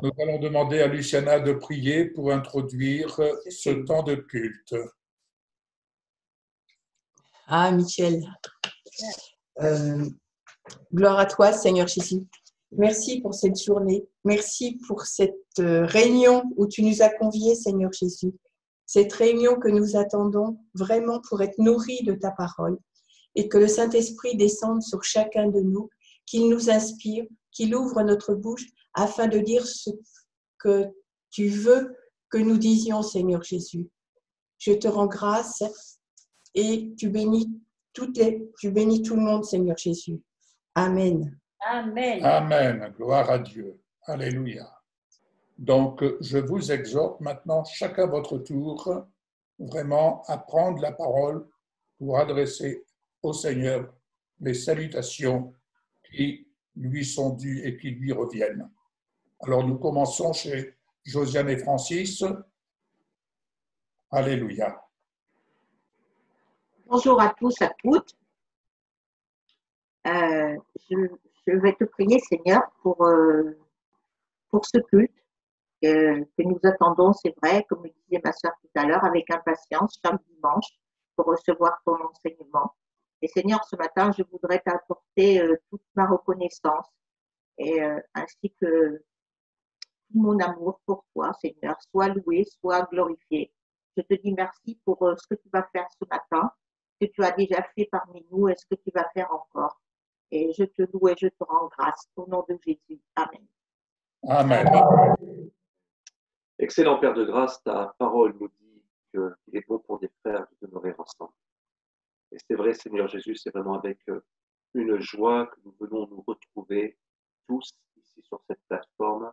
Nous allons demander à Luciana de prier pour introduire ce temps de culte. Ah, Michel. Gloire à toi, Seigneur Jésus. Merci pour cette journée. Merci pour cette réunion où tu nous as conviés, Seigneur Jésus. Cette réunion que nous attendons vraiment pour être nourris de ta parole et que le Saint-Esprit descende sur chacun de nous, qu'il nous inspire, qu'il ouvre notre bouche afin de dire ce que tu veux que nous disions, Seigneur Jésus. Je te rends grâce et tu bénis tout le monde, Seigneur Jésus. Amen. Amen. Amen. Gloire à Dieu. Alléluia. Donc, je vous exhorte maintenant, chacun votre tour, vraiment à prendre la parole pour adresser au Seigneur les salutations qui lui sont dues et qui lui reviennent. Alors, nous commençons chez Josiane et Francis. Alléluia. Bonjour à tous, à toutes. Je vais te prier, Seigneur, pour ce culte que nous attendons, c'est vrai, comme le disait ma soeur tout à l'heure, avec impatience chaque dimanche pour recevoir ton enseignement. Et Seigneur, ce matin, je voudrais t'apporter toute ma reconnaissance et ainsi que tout mon amour pour toi, Seigneur. Sois loué, sois glorifié. Je te dis merci pour ce que tu vas faire ce matin, ce que tu as déjà fait parmi nous et ce que tu vas faire encore. Et je te loue et je te rends grâce au nom de Jésus. Amen. Amen. Excellent Père de grâce, ta parole nous dit qu'il est bon pour des frères de demeurer ensemble. Et c'est vrai, Seigneur Jésus, c'est vraiment avec une joie que nous venons nous retrouver tous ici sur cette plateforme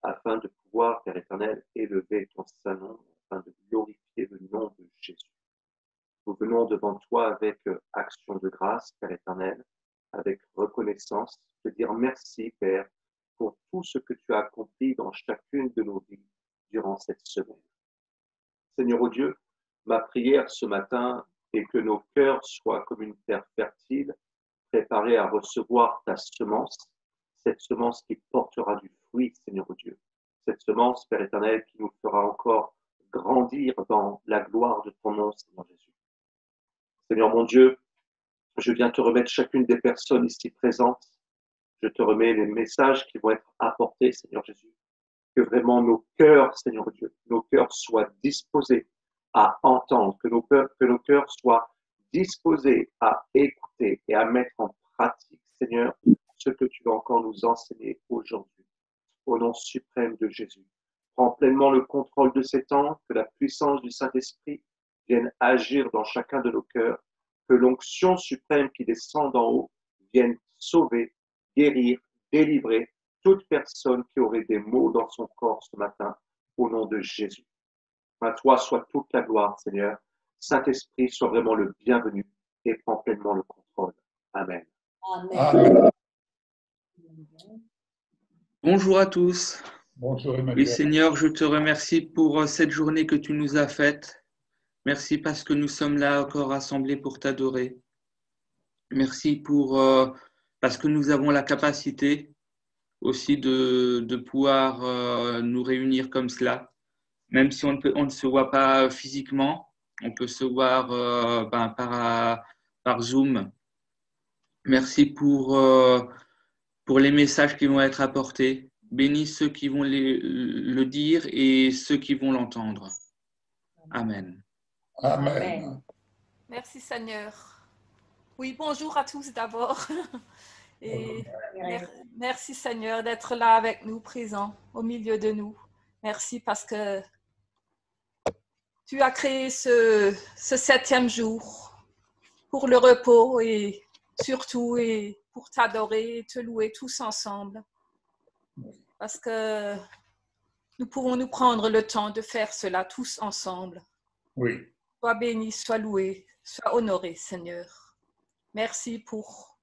afin de pouvoir, Père éternel, élever ton saint nom, afin de glorifier le nom de Jésus. Nous venons devant toi avec action de grâce, Père éternel, avec reconnaissance, te dire merci, Père, pour tout ce que tu as accompli dans chacune de nos vies durant cette semaine. Seigneur ô Dieu, ma prière ce matin est que nos cœurs soient comme une terre fertile, préparée à recevoir ta semence, cette semence qui portera du fruit, Seigneur ô Dieu. Cette semence, Père éternel, qui nous fera encore grandir dans la gloire de ton nom, Seigneur Jésus. Seigneur mon Dieu, je viens te remettre chacune des personnes ici présentes. Je te remets les messages qui vont être apportés, Seigneur Jésus. Que vraiment nos cœurs, Seigneur Dieu, nos cœurs soient disposés à entendre, que nos cœurs soient disposés à écouter et à mettre en pratique, Seigneur, ce que tu vas encore nous enseigner aujourd'hui. Au nom suprême de Jésus. Prends pleinement le contrôle de ces temps, que la puissance du Saint-Esprit vienne agir dans chacun de nos cœurs, que l'onction suprême qui descend d'en haut vienne sauver, guérir, délivrer toute personne qui aurait des maux dans son corps ce matin, au nom de Jésus. À toi soit toute la gloire, Seigneur. Saint-Esprit, sois vraiment le bienvenu et prends pleinement le contrôle. Amen. Amen. Amen. Bonjour à tous. Bonjour Oui, Emmanuel. Seigneur, je te remercie pour cette journée que tu nous as faite. Merci parce que nous sommes là encore rassemblés pour t'adorer. Merci parce que nous avons la capacité aussi de pouvoir nous réunir comme cela. Même si on ne se voit pas physiquement, on peut se voir par Zoom. Merci pour les messages qui vont être apportés. Bénis ceux qui vont le dire et ceux qui vont l'entendre. Amen. Amen. Merci Seigneur. Oui, bonjour à tous d'abord. Et merci Seigneur d'être là avec nous, présent au milieu de nous. Merci parce que tu as créé ce 7e jour pour le repos et surtout et pour t'adorer et te louer tous ensemble. Parce que nous pouvons nous prendre le temps de faire cela tous ensemble. Oui. Sois béni, sois loué, sois honoré, Seigneur. Merci pour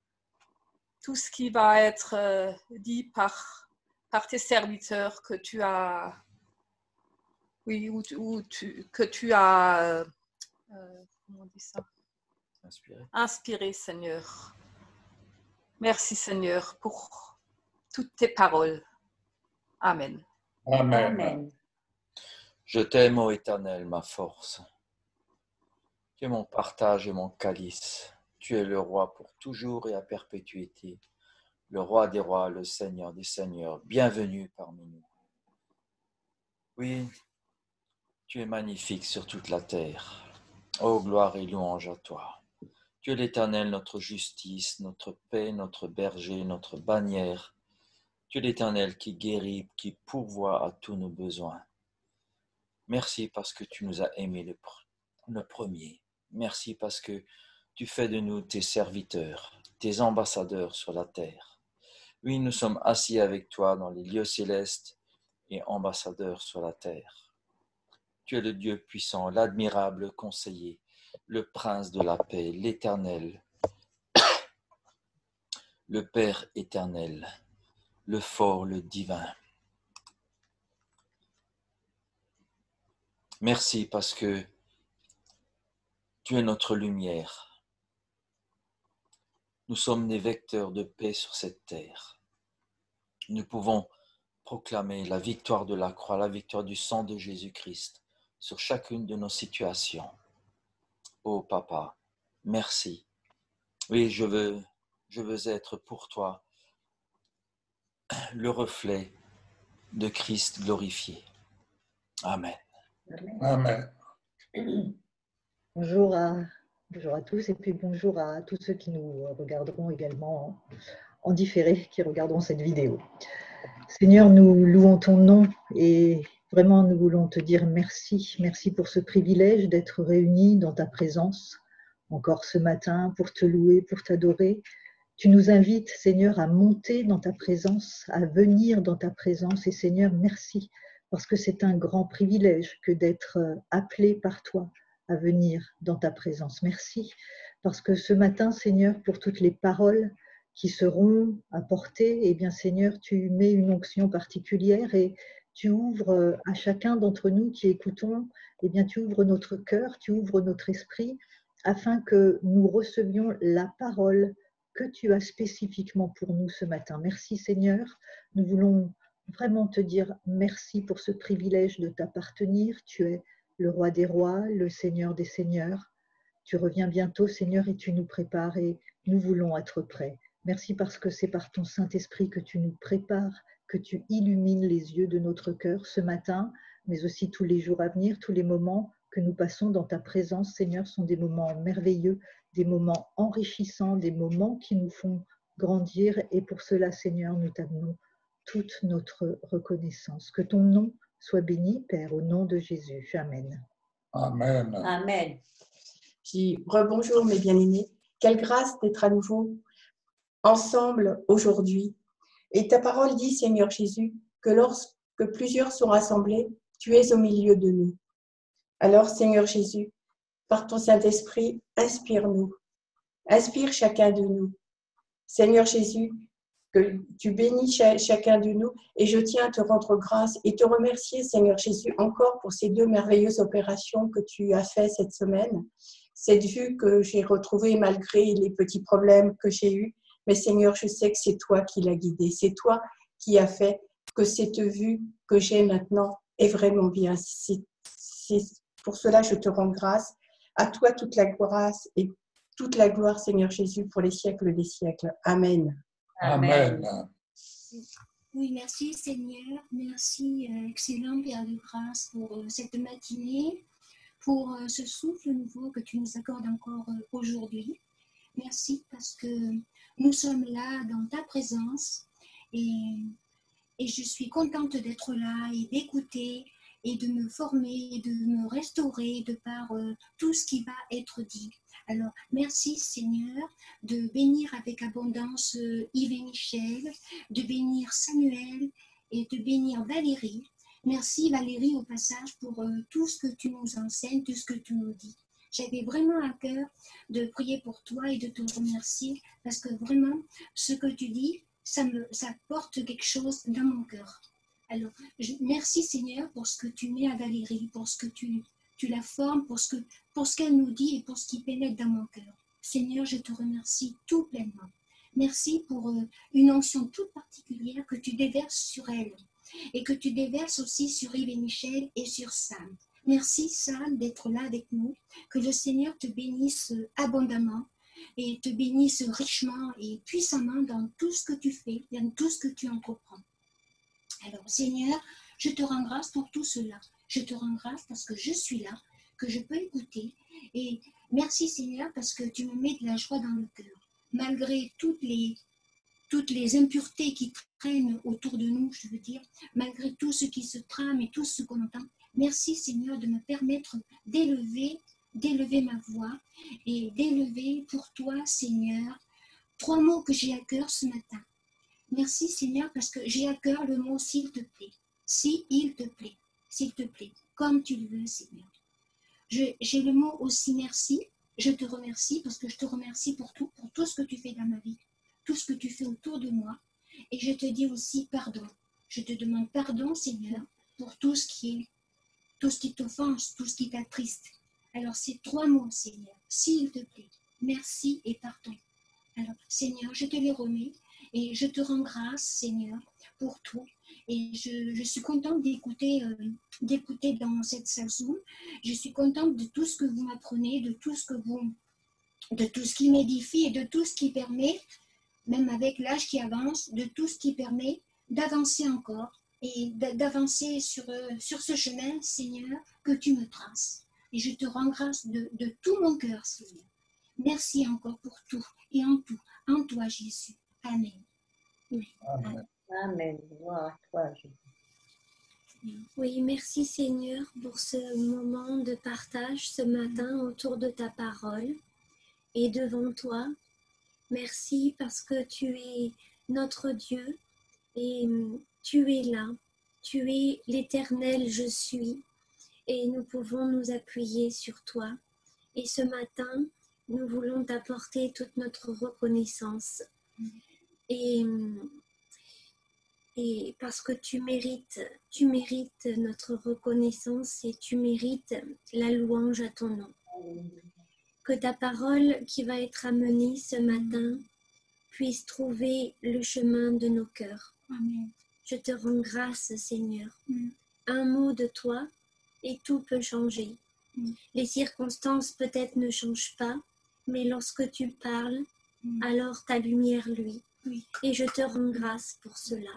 tout ce qui va être dit par tes serviteurs que tu as, que tu as, comment on dit ça? Inspiré, Seigneur. Merci, Seigneur, pour toutes tes paroles. Amen. Amen. Amen. Je t'aime, ô Éternel, ma force. Tu es mon partage et mon calice. Tu es le roi pour toujours et à perpétuité. Le roi des rois, le Seigneur des seigneurs. Bienvenue parmi nous. Oui, tu es magnifique sur toute la terre. Ô gloire et louange à toi. Tu es l'Éternel, notre justice, notre paix, notre berger, notre bannière. Tu es l'Éternel qui guérit, qui pourvoit à tous nos besoins. Merci parce que tu nous as aimés le premier. Merci parce que tu fais de nous tes serviteurs, tes ambassadeurs sur la terre. Oui, nous sommes assis avec toi dans les lieux célestes et ambassadeurs sur la terre. Tu es le Dieu puissant, l'admirable conseiller, le prince de la paix, l'Éternel, le Père éternel, le fort, le divin. Merci parce que tu es notre lumière. Nous sommes des vecteurs de paix sur cette terre. Nous pouvons proclamer la victoire de la croix, la victoire du sang de Jésus-Christ sur chacune de nos situations. Oh Papa, merci. Oui, je veux être pour toi le reflet de Christ glorifié. Amen. Amen. Bonjour à tous et puis bonjour à tous ceux qui nous regarderont également en différé, qui regarderont cette vidéo. Seigneur, nous louons ton nom et vraiment nous voulons te dire merci. Merci pour ce privilège d'être réunis dans ta présence encore ce matin pour te louer, pour t'adorer. Tu nous invites, Seigneur, à monter dans ta présence, à venir dans ta présence. Et Seigneur, merci, parce que c'est un grand privilège que d'être appelé par toi à venir dans ta présence. Merci, parce que ce matin, Seigneur, pour toutes les paroles qui seront apportées, eh bien, Seigneur, tu mets une onction particulière et tu ouvres à chacun d'entre nous qui écoutons, eh bien, tu ouvres notre cœur, tu ouvres notre esprit, afin que nous recevions la parole que tu as spécifiquement pour nous ce matin. Merci Seigneur, nous voulons vraiment te dire merci pour ce privilège de t'appartenir. Tu es le roi des rois, le Seigneur des seigneurs. Tu reviens bientôt Seigneur et tu nous prépares et nous voulons être prêts. Merci parce que c'est par ton Saint-Esprit que tu nous prépares, que tu illumines les yeux de notre cœur ce matin, mais aussi tous les jours à venir, tous les moments que nous passons dans ta présence, Seigneur, sont des moments merveilleux, des moments enrichissants, des moments qui nous font grandir. Et pour cela, Seigneur, nous t'amenons toute notre reconnaissance. Que ton nom soit béni, Père, au nom de Jésus. Amen. Amen. Amen. Je dis rebonjour mes bien-aimés. Quelle grâce d'être à nouveau ensemble aujourd'hui. Et ta parole dit, Seigneur Jésus, que lorsque plusieurs sont rassemblés, tu es au milieu de nous. Alors, Seigneur Jésus, par ton Saint-Esprit, inspire-nous. Inspire chacun de nous. Seigneur Jésus, que tu bénis chacun de nous et je tiens à te rendre grâce et te remercier, Seigneur Jésus, encore pour ces 2 merveilleuses opérations que tu as faites cette semaine. Cette vue que j'ai retrouvée malgré les petits problèmes que j'ai eus. Mais Seigneur, je sais que c'est toi qui l'as guidée. C'est toi qui as fait que cette vue que j'ai maintenant est vraiment bien. Pour cela, je te rends grâce. À toi toute la grâce et toute la gloire, Seigneur Jésus, pour les siècles des siècles. Amen. Amen. Oui, merci Seigneur. Merci, excellent Père de grâce, pour cette matinée, pour ce souffle nouveau que tu nous accordes encore aujourd'hui. Merci parce que nous sommes là dans ta présence et je suis contente d'être là et d'écouter et de me former, et de me restaurer de par tout ce qui va être dit. Alors, merci Seigneur de bénir avec abondance Yves et Michel, de bénir Samuel et de bénir Valérie. Merci Valérie au passage pour tout ce que tu nous enseignes, tout ce que tu nous dis. J'avais vraiment à cœur de prier pour toi et de te remercier parce que vraiment, ce que tu dis, ça porte quelque chose dans mon cœur. Alors, merci Seigneur pour ce que tu mets à Valérie, pour ce que tu la formes, pour ce qu'elle nous dit et pour ce qui pénètre dans mon cœur. Seigneur, je te remercie tout pleinement. Merci pour une onction toute particulière que tu déverses sur elle. et que tu déverses aussi sur Yves et Michel et sur Sam. Merci Sam d'être là avec nous, que le Seigneur te bénisse abondamment et te bénisse richement et puissamment dans tout ce que tu fais, dans tout ce que tu entreprends. Alors Seigneur, je te rends grâce pour tout cela. Je te rends grâce parce que je suis là, que je peux écouter. Et merci Seigneur parce que tu me mets de la joie dans le cœur. Malgré toutes les impuretés qui traînent autour de nous, je veux dire, malgré tout ce qui se trame et tout ce qu'on entend, merci Seigneur de me permettre d'élever ma voix et d'élever pour toi Seigneur 3 mots que j'ai à cœur ce matin. Merci Seigneur parce que j'ai à cœur le mot s'il te plaît. S'il te plaît, comme tu le veux Seigneur. J'ai le mot aussi merci. Je te remercie parce que je te remercie pour tout ce que tu fais dans ma vie, tout ce que tu fais autour de moi. Et je te dis aussi pardon. Je te demande pardon Seigneur pour tout ce qui t'offense, tout ce qui t'attriste. Alors ces 3 mots Seigneur, s'il te plaît, merci et pardon. Alors Seigneur, je te les remets et je te rends grâce Seigneur pour tout. Et je suis contente d'écouter dans cette salle Zoom. Je suis contente de tout ce que vous m'apprenez, de tout ce qui m'édifie et de tout ce qui permet, même avec l'âge qui avance, de tout ce qui permet d'avancer encore et d'avancer sur ce chemin, Seigneur, que tu me traces. Et je te rends grâce de tout mon cœur, Seigneur. Merci encore pour tout et en tout, en toi, Jésus. Amen. Amen. Amen. Gloire à toi, Jésus. Oui, merci Seigneur pour ce moment de partage ce matin autour de ta parole et devant toi. Merci parce que tu es notre Dieu et tu es là. Tu es l'Éternel, je suis, et nous pouvons nous appuyer sur toi. Et ce matin, nous voulons t'apporter toute notre reconnaissance. Et parce que tu mérites notre reconnaissance et tu mérites la louange à ton nom. Que ta parole qui va être amenée ce matin puisse trouver le chemin de nos cœurs. Amen. Je te rends grâce, Seigneur. Un mot de toi et tout peut changer. Les circonstances peut-être ne changent pas, mais lorsque tu parles, alors ta lumière luit. Et je te rends grâce pour cela.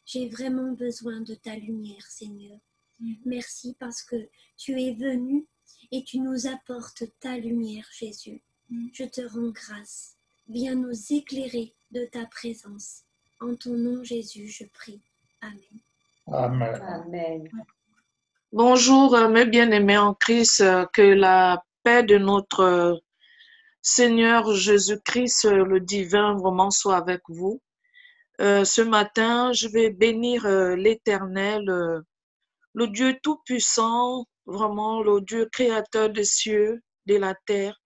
J'ai vraiment besoin de ta lumière, Seigneur. Merci parce que tu es venu et tu nous apportes ta lumière, Jésus. Je te rends grâce. Viens nous éclairer de ta présence. En ton nom, Jésus, je prie. Amen. Amen. Amen. Bonjour mes bien-aimés en Christ, que la paix de notre Seigneur Jésus-Christ, le divin, vraiment soit avec vous. Ce matin, je vais bénir l'Éternel, le Dieu tout-puissant, vraiment le Dieu créateur des cieux, de la terre,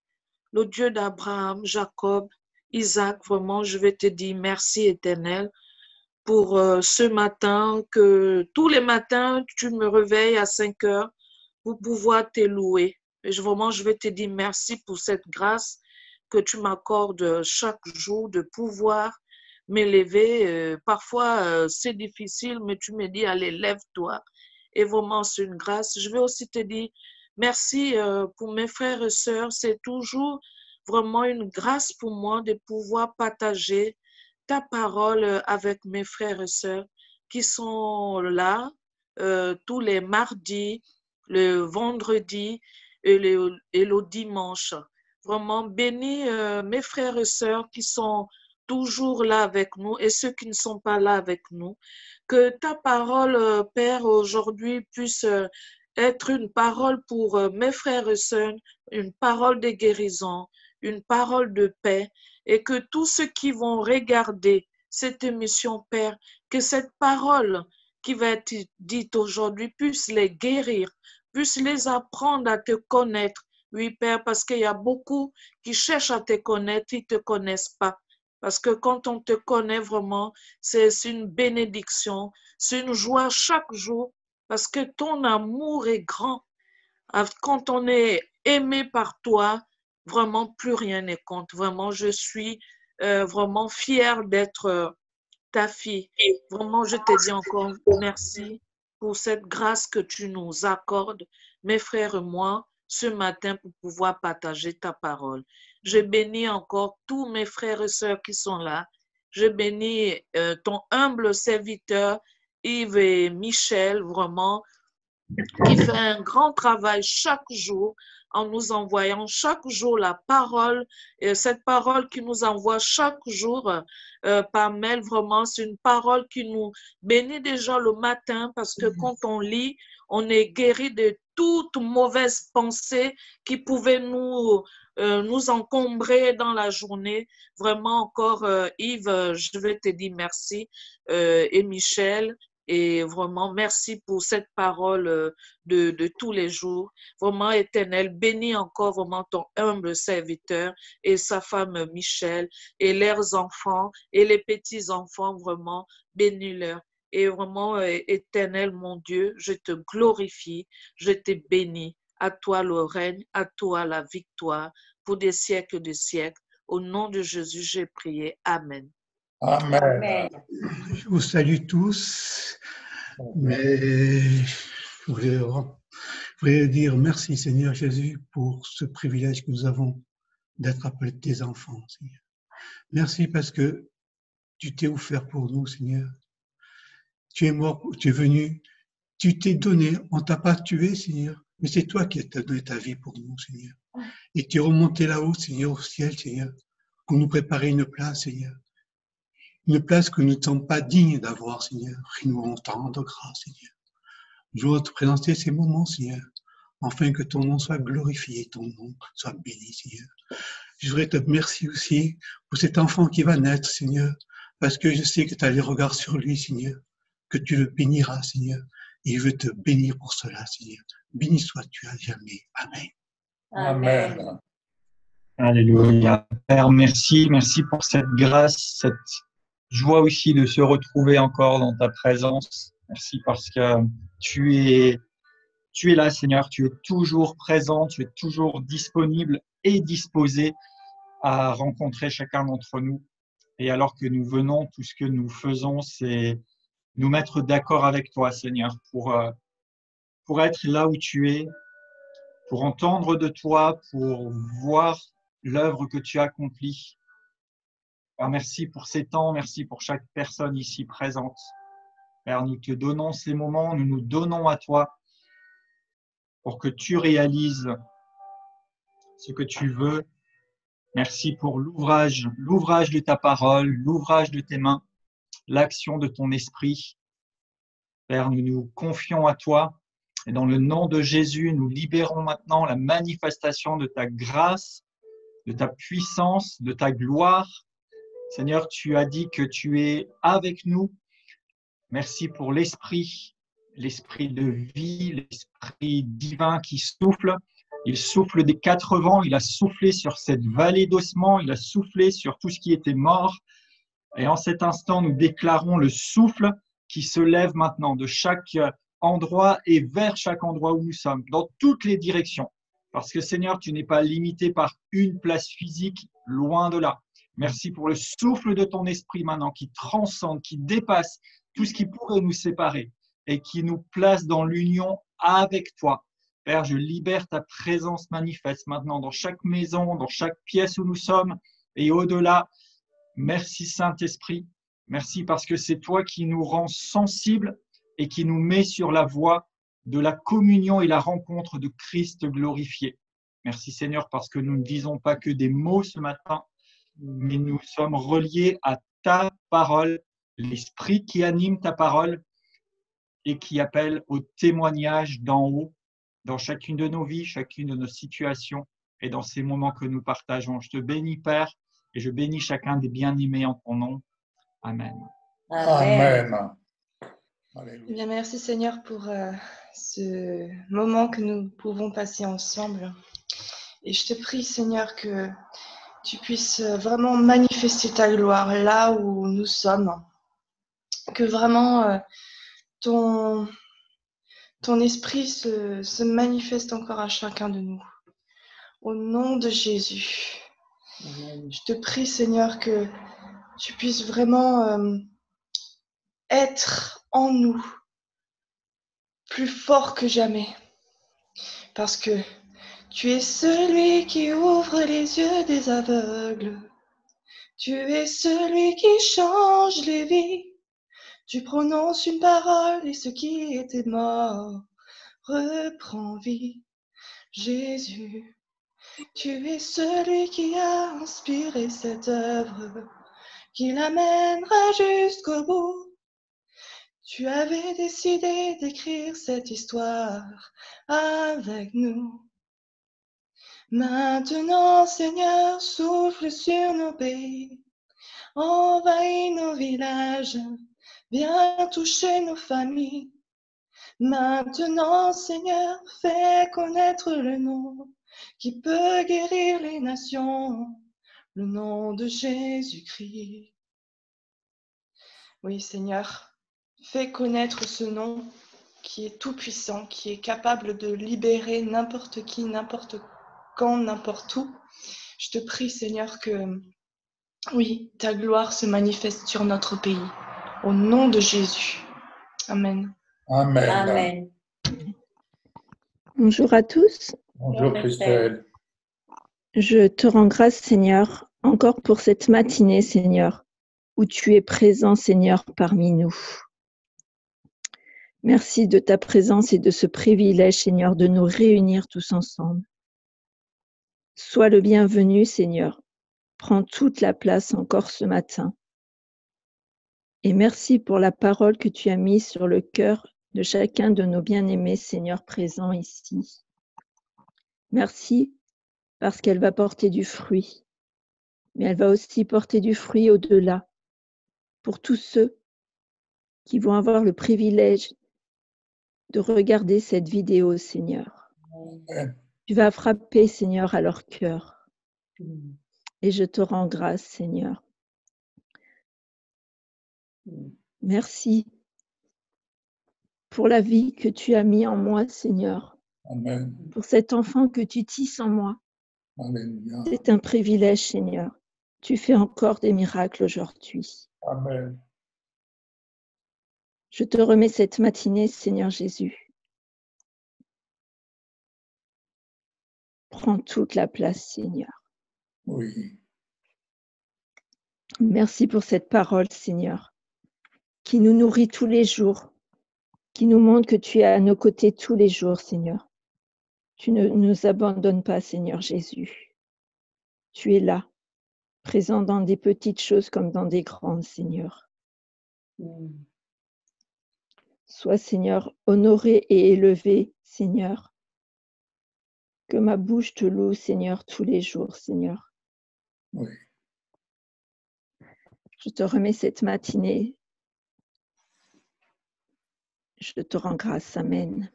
le Dieu d'Abraham, Jacob, Isaac. Vraiment, je vais te dire merci Éternel pour ce matin, que tous les matins, tu me réveilles à 5 heures pour pouvoir te louer. Et vraiment, je vais te dire merci pour cette grâce que tu m'accordes chaque jour de pouvoir m'élever. Parfois, c'est difficile, mais tu me dis, allez, lève-toi. Et vraiment, c'est une grâce. Je vais aussi te dire merci pour mes frères et sœurs. C'est toujours vraiment une grâce pour moi de pouvoir partager ta parole avec mes frères et sœurs qui sont là tous les mardis, le vendredi et le dimanche. Vraiment, bénis mes frères et sœurs qui sont toujours là avec nous et ceux qui ne sont pas là avec nous. Que ta parole, Père, aujourd'hui puisse être une parole pour mes frères et sœurs, une parole de guérison, une parole de paix, et que tous ceux qui vont regarder cette émission, Père, que cette parole qui va être dite aujourd'hui puisse les guérir, puisse les apprendre à te connaître. Oui, Père, parce qu'il y a beaucoup qui cherchent à te connaître, ils ne te connaissent pas. Parce que quand on te connaît vraiment, c'est une bénédiction, c'est une joie chaque jour, parce que ton amour est grand. Quand on est aimé par toi, vraiment plus rien ne compte. Vraiment, je suis vraiment fière d'être ta fille. Vraiment, je te dis encore merci pour cette grâce que tu nous accordes, mes frères et moi, ce matin pour pouvoir partager ta parole. Je bénis encore tous mes frères et sœurs qui sont là. Je bénis ton humble serviteur, Yves et Michel, vraiment, qui fait un grand travail chaque jour en nous envoyant chaque jour la parole, et cette parole qui nous envoie chaque jour par mail, vraiment, c'est une parole qui nous bénit déjà le matin parce que quand on lit, on est guéri de toute mauvaise pensée qui pouvait nous encombrer dans la journée. Vraiment encore, Yves, je vais te dire merci et Michel. Et vraiment, merci pour cette parole de tous les jours. Vraiment, Éternel, bénis encore vraiment ton humble serviteur et sa femme Michel et leurs enfants et les petits-enfants, vraiment, bénis-leur. Et vraiment, Éternel, mon Dieu, je te glorifie, je te bénis. À toi le règne, à toi la victoire, pour des siècles de siècles. Au nom de Jésus, j'ai prié. Amen. Amen. Je vous salue tous, mais je voudrais dire merci Seigneur Jésus pour ce privilège que nous avons d'être appelés tes enfants, Seigneur. Merci parce que tu t'es offert pour nous, Seigneur. Tu es mort, tu es venu, tu t'es donné, on ne t'a pas tué, Seigneur, mais c'est toi qui as donné ta vie pour nous, Seigneur. Et tu es remonté là-haut, Seigneur, au ciel, Seigneur, pour nous préparer une place, Seigneur. Une place que nous ne sommes pas dignes d'avoir, Seigneur. Et nous rendons tant de grâce, Seigneur. Je voudrais te présenter ces moments, Seigneur, afin que ton nom soit glorifié, ton nom soit béni, Seigneur. Je voudrais te remercier aussi pour cet enfant qui va naître, Seigneur, parce que je sais que tu as les regards sur lui, Seigneur, que tu le béniras, Seigneur. Et je veux te bénir pour cela, Seigneur. Béni sois-tu à jamais. Amen. Amen. Alléluia. Père, merci pour cette grâce, cette joie aussi de se retrouver encore dans ta présence. Merci parce que tu es là, Seigneur. Tu es toujours présent, tu es toujours disponible et disposé à rencontrer chacun d'entre nous. Et alors que nous venons, tout ce que nous faisons, c'est nous mettre d'accord avec toi, Seigneur, pour être là où tu es, pour entendre de toi, pour voir l'œuvre que tu as accomplie. Père, merci pour ces temps, merci pour chaque personne ici présente. Père, nous te donnons ces moments, nous nous donnons à toi pour que tu réalises ce que tu veux. Merci pour l'ouvrage de ta parole, l'ouvrage de tes mains, l'action de ton esprit. Père, nous nous confions à toi et dans le nom de Jésus, nous libérons maintenant la manifestation de ta grâce, de ta puissance, de ta gloire. Seigneur, tu as dit que tu es avec nous. Merci pour l'esprit de vie, l'esprit divin qui souffle. Il souffle des quatre vents, il a soufflé sur cette vallée d'ossements, il a soufflé sur tout ce qui était mort. Et en cet instant, nous déclarons le souffle qui se lève maintenant de chaque endroit et vers chaque endroit où nous sommes, dans toutes les directions. Parce que Seigneur, tu n'es pas limité par une place physique, loin de là. Merci pour le souffle de ton esprit maintenant qui transcende, qui dépasse tout ce qui pourrait nous séparer et qui nous place dans l'union avec toi. Père, je libère ta présence manifeste maintenant dans chaque maison, dans chaque pièce où nous sommes et au-delà. Merci Saint-Esprit. Merci parce que c'est toi qui nous rends sensibles et qui nous met sur la voie de la communion et la rencontre de Christ glorifié. Merci Seigneur parce que nous ne disons pas que des mots ce matin, mais nous sommes reliés à ta parole, l'esprit qui anime ta parole et qui appelle au témoignage d'en haut dans chacune de nos vies, chacune de nos situations et dans ces moments que nous partageons. Je te bénis Père et je bénis chacun des bien-aimés en ton nom. Amen. Amen. Bien, merci Seigneur pour ce moment que nous pouvons passer ensemble. Et je te prie Seigneur que tu puisses vraiment manifester ta gloire là où nous sommes. Que vraiment ton esprit se manifeste encore à chacun de nous. Au nom de Jésus. Amen. Je te prie Seigneur que tu puisses vraiment être en nous plus fort que jamais. Parce que tu es celui qui ouvre les yeux des aveugles. Tu es celui qui change les vies. Tu prononces une parole et ce qui était mort reprend vie. Jésus, tu es celui qui a inspiré cette œuvre, qui l'amènera jusqu'au bout. Tu avais décidé d'écrire cette histoire avec nous. Maintenant, Seigneur, souffle sur nos pays, envahis nos villages, viens toucher nos familles. Maintenant, Seigneur, fais connaître le nom qui peut guérir les nations, le nom de Jésus-Christ. Oui, Seigneur, fais connaître ce nom qui est tout-puissant, qui est capable de libérer n'importe qui, n'importe quand, n'importe où. Je te prie, Seigneur, que, oui, ta gloire se manifeste sur notre pays. Au nom de Jésus. Amen. Amen. Amen. Bonjour à tous. Bonjour Christelle. Je te rends grâce, Seigneur, encore pour cette matinée, Seigneur, où tu es présent, Seigneur, parmi nous. Merci de ta présence et de ce privilège, Seigneur, de nous réunir tous ensemble. Sois le bienvenu, Seigneur. Prends toute la place encore ce matin. Et merci pour la parole que tu as mise sur le cœur de chacun de nos bien-aimés, Seigneur, présents ici. Merci parce qu'elle va porter du fruit, mais elle va aussi porter du fruit au-delà pour tous ceux qui vont avoir le privilège de regarder cette vidéo, Seigneur. Tu vas frapper, Seigneur, à leur cœur. Et je te rends grâce, Seigneur. Merci pour la vie que tu as mis en moi, Seigneur. Amen. Pour cet enfant que tu tisses en moi. Alléluia. C'est un privilège, Seigneur. Tu fais encore des miracles aujourd'hui. Amen. Je te remets cette matinée, Seigneur Jésus. Prends toute la place, Seigneur. Oui. Merci pour cette parole, Seigneur, qui nous nourrit tous les jours, qui nous montre que tu es à nos côtés tous les jours, Seigneur. Tu ne nous abandonnes pas, Seigneur Jésus. Tu es là, présent dans des petites choses comme dans des grandes, Seigneur. Sois, Seigneur, honoré et élevé, Seigneur. Que ma bouche te loue, Seigneur, tous les jours, Seigneur. Oui. Je te remets cette matinée. Je te rends grâce. Amen.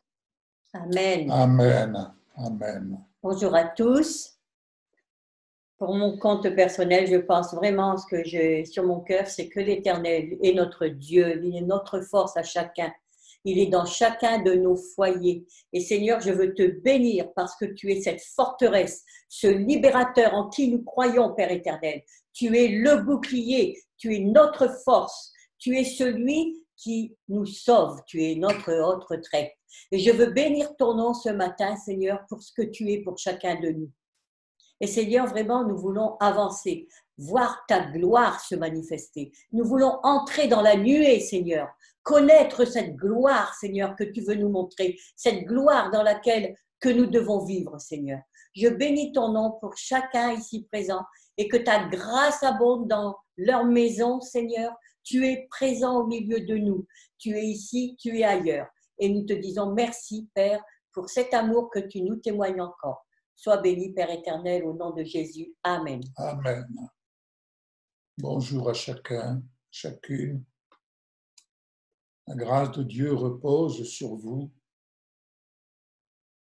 Amen. Amen. Amen. Bonjour à tous. Pour mon compte personnel, je pense vraiment ce que j'ai sur mon cœur, c'est que l'Éternel est notre Dieu, il est notre force à chacun. Il est dans chacun de nos foyers. Et Seigneur, je veux te bénir parce que tu es cette forteresse, ce libérateur en qui nous croyons, Père éternel. Tu es le bouclier, tu es notre force, tu es celui qui nous sauve, tu es notre haute retraite. Et je veux bénir ton nom ce matin, Seigneur, pour ce que tu es pour chacun de nous. Et Seigneur, vraiment, nous voulons avancer, voir ta gloire se manifester. Nous voulons entrer dans la nuée, Seigneur, connaître cette gloire, Seigneur, que tu veux nous montrer, cette gloire dans laquelle que nous devons vivre, Seigneur. Je bénis ton nom pour chacun ici présent et que ta grâce abonde dans leur maison, Seigneur. Tu es présent au milieu de nous. Tu es ici, tu es ailleurs. Et nous te disons merci, Père, pour cet amour que tu nous témoignes encore. Sois béni, Père éternel, au nom de Jésus. Amen. Amen. Bonjour à chacun, chacune. La grâce de Dieu repose sur vous.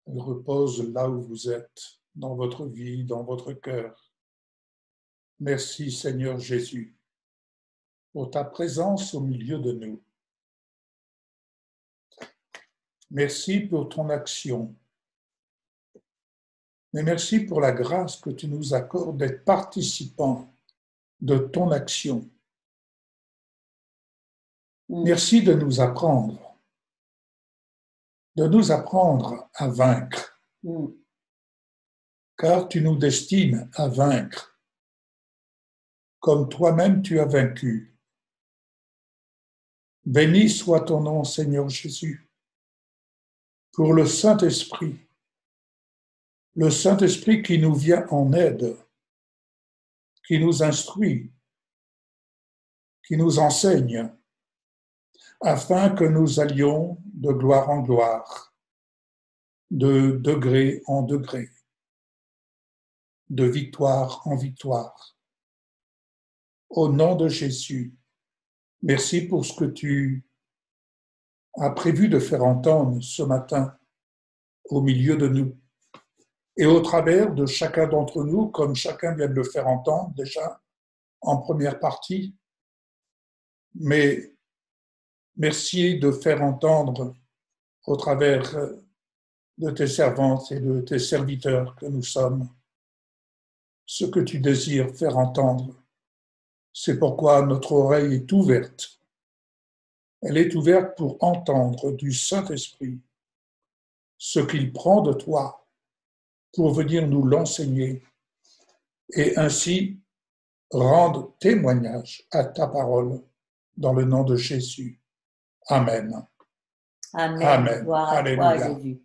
Elle repose là où vous êtes, dans votre vie, dans votre cœur. Merci, Seigneur Jésus, pour ta présence au milieu de nous. Merci pour ton action. Mais merci pour la grâce que tu nous accordes d'être participants de ton action. Merci de nous apprendre à vaincre, car tu nous destines à vaincre, comme toi-même tu as vaincu. Béni soit ton nom, Seigneur Jésus, pour le Saint-Esprit qui nous vient en aide, qui nous instruit, qui nous enseigne, afin que nous allions de gloire en gloire, de degré en degré, de victoire en victoire. Au nom de Jésus, merci pour ce que tu as prévu de faire entendre ce matin au milieu de nous et au travers de chacun d'entre nous, comme chacun vient de le faire entendre déjà en première partie. Mais merci de faire entendre au travers de tes servantes et de tes serviteurs que nous sommes ce que tu désires faire entendre. C'est pourquoi notre oreille est ouverte. Elle est ouverte pour entendre du Saint-Esprit ce qu'il prend de toi pour venir nous l'enseigner et ainsi rendre témoignage à ta parole dans le nom de Jésus. Amen. Amen. Amen. Gloire à Alléluia. toi, Jésus.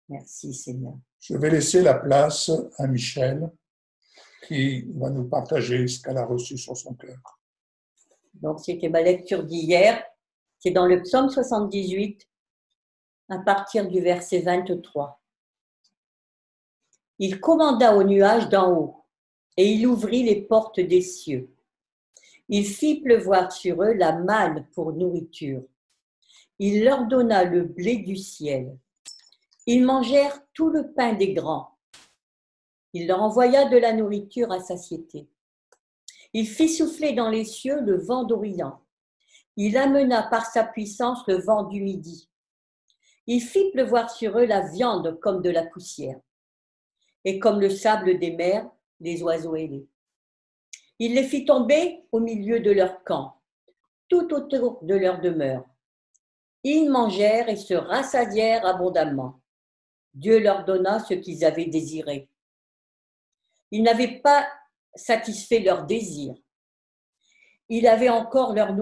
Merci, Seigneur. Je vais laisser la place à Michel qui va nous partager ce qu'elle a reçu sur son cœur. Donc, c'était ma lecture d'hier. C'est dans le psaume 78, à partir du verset 23. Il commanda aux nuages d'en haut, et il ouvrit les portes des cieux. Il fit pleuvoir sur eux la manne pour nourriture. Il leur donna le blé du ciel. Ils mangèrent tout le pain des grands. Il leur envoya de la nourriture à satiété. Il fit souffler dans les cieux le vent d'Orient. Il amena par sa puissance le vent du midi. Il fit pleuvoir sur eux la viande comme de la poussière, et comme le sable des mers, les oiseaux ailés. Il les fit tomber au milieu de leur camp, tout autour de leur demeure. Ils mangèrent et se rassasièrent abondamment. Dieu leur donna ce qu'ils avaient désiré. Ils n'avaient pas satisfait leur désir. Ils avaient encore la